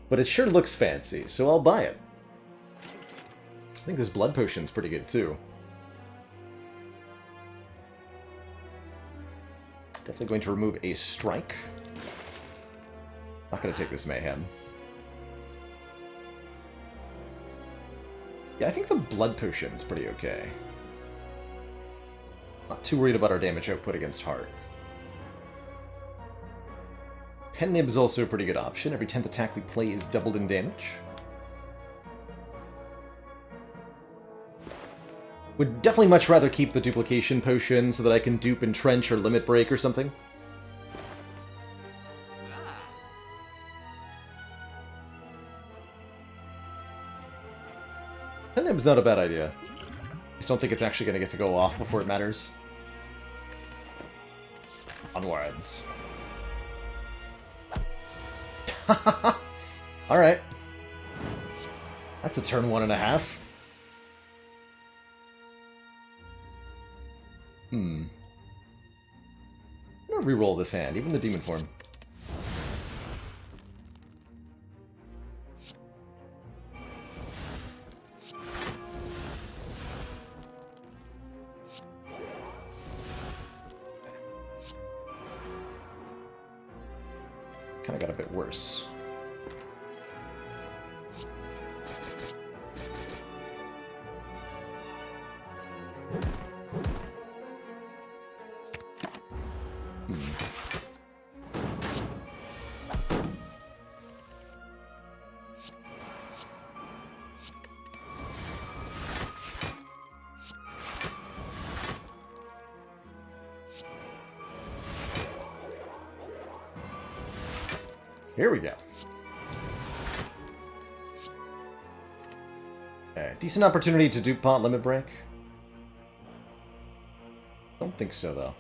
but it sure looks fancy, so I'll buy it. I think this blood potion's pretty good, too. Definitely going to remove a strike. Not going to take this mayhem. Yeah, I think the blood potion's pretty okay. Not too worried about our damage output against heart. Pen Nib's also a pretty good option. Every 10th attack we play is doubled in damage. Would definitely much rather keep the duplication potion so that I can dupe Entrench or Limit Break or something. Pen Nib's not a bad idea. I just don't think it's actually going to get to go off before it matters. Onwards. Alright. That's a turn 1.5. I'm gonna reroll this hand, even the demon form. Kinda got a bit worse. Here we go. Decent opportunity to dupe pot Limit Break. Don't think so, though.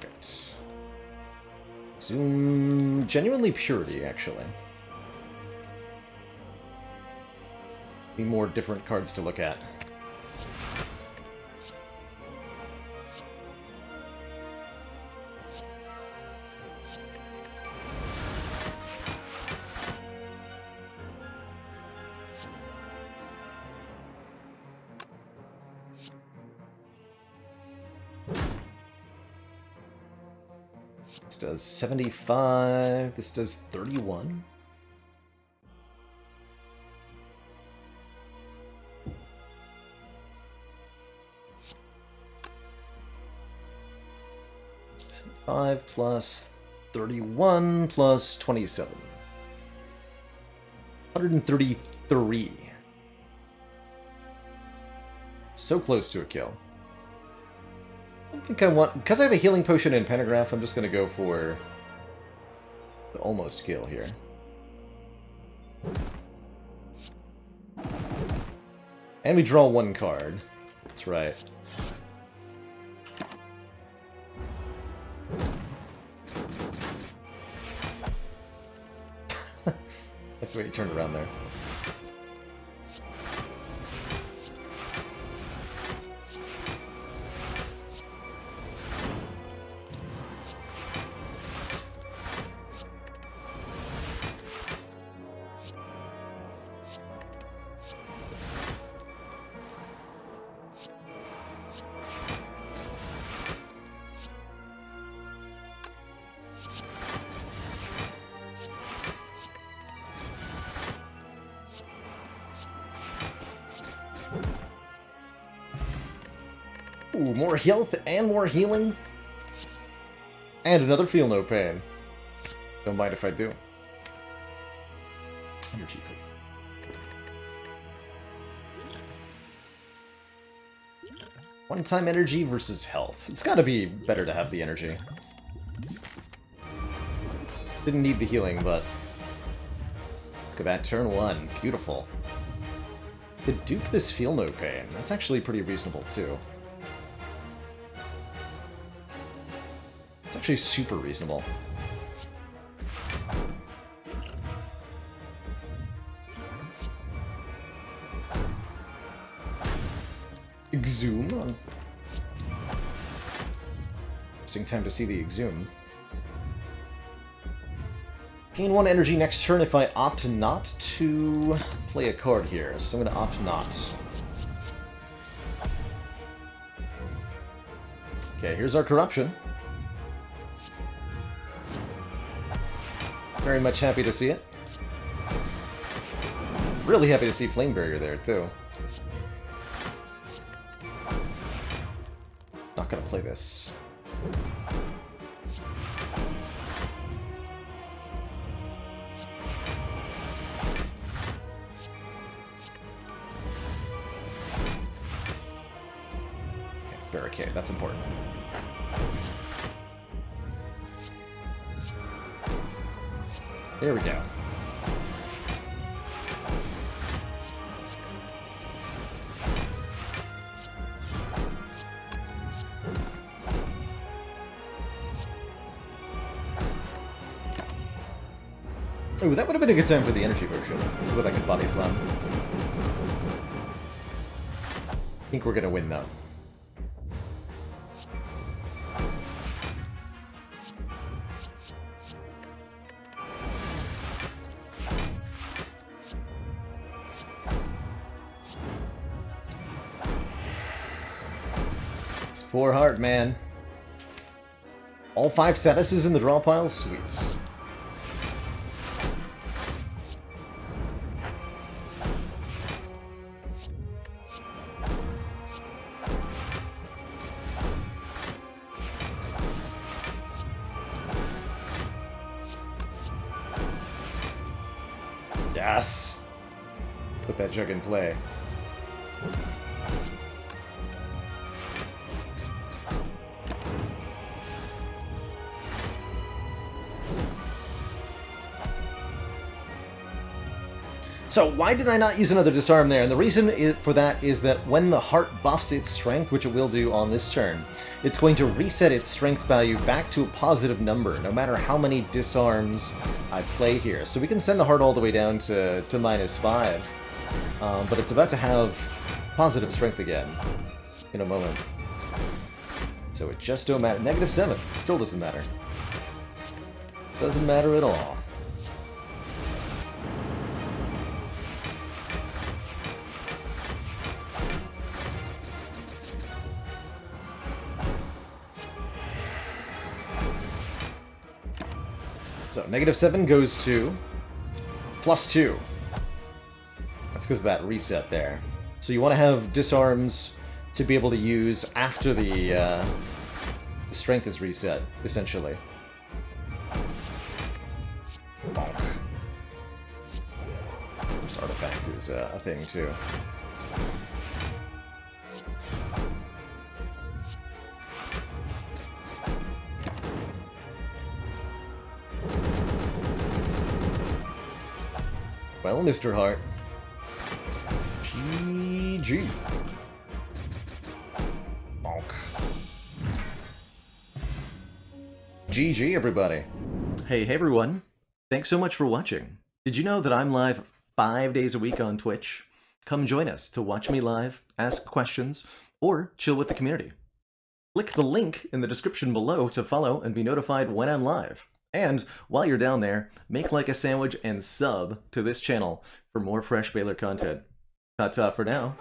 Right. Zoom... Genuinely Purity, actually. Be more different cards to look at. This does 75. This does 31. Five plus 31 plus 27. 133. So close to a kill. I don't think I want... Because I have a healing potion and pentagraph, I'm just going to go for the almost kill here. And we draw one card. That's right. That's the way you turned around there. Ooh, more health and more healing. And another feel no pain. Don't mind if I do. Energy pick. One-time energy versus health. It's gotta be better to have the energy. Didn't need the healing, but... Look at that, turn one. Beautiful. Could dupe this feel no pain. That's actually pretty reasonable, too. It's actually super reasonable. Exhume? Interesting time to see the Exhume. Gain 1 energy next turn if I opt not to play a card here, so I'm going to opt not. Okay, here's our Corruption. Very much happy to see it. Really happy to see Flame Barrier there, too. Not gonna play this. Okay, barricade, that's important. There we go. Ooh, that would have been a good time for the energy potion, so that I could body slam. I think we're gonna win, though. Poor heart, man. All 5 statuses in the draw pile? Sweet. Yes. Put that jug in play. So why did I not use another disarm there? And the reason for that is that when the heart buffs its strength, which it will do on this turn, it's going to reset its strength value back to a positive number, no matter how many disarms I play here. So we can send the heart all the way down to -5. but it's about to have positive strength again in a moment. So it just don't matter. -7 still doesn't matter. Doesn't matter at all. So -7 goes to +2. That's because of that reset there. So you want to have disarms to be able to use after the strength is reset, essentially. Bonk. This artifact is a thing, too. Well, Mr. Hart. GG. Bonk. GG, everybody. Hey everyone. Thanks so much for watching. Did you know that I'm live 5 days a week on Twitch? Come join us to watch me live, ask questions, or chill with the community. Click the link in the description below to follow and be notified when I'm live. And while you're down there, make like a sandwich and sub to this channel for more fresh Baylor content. Ta-ta for now.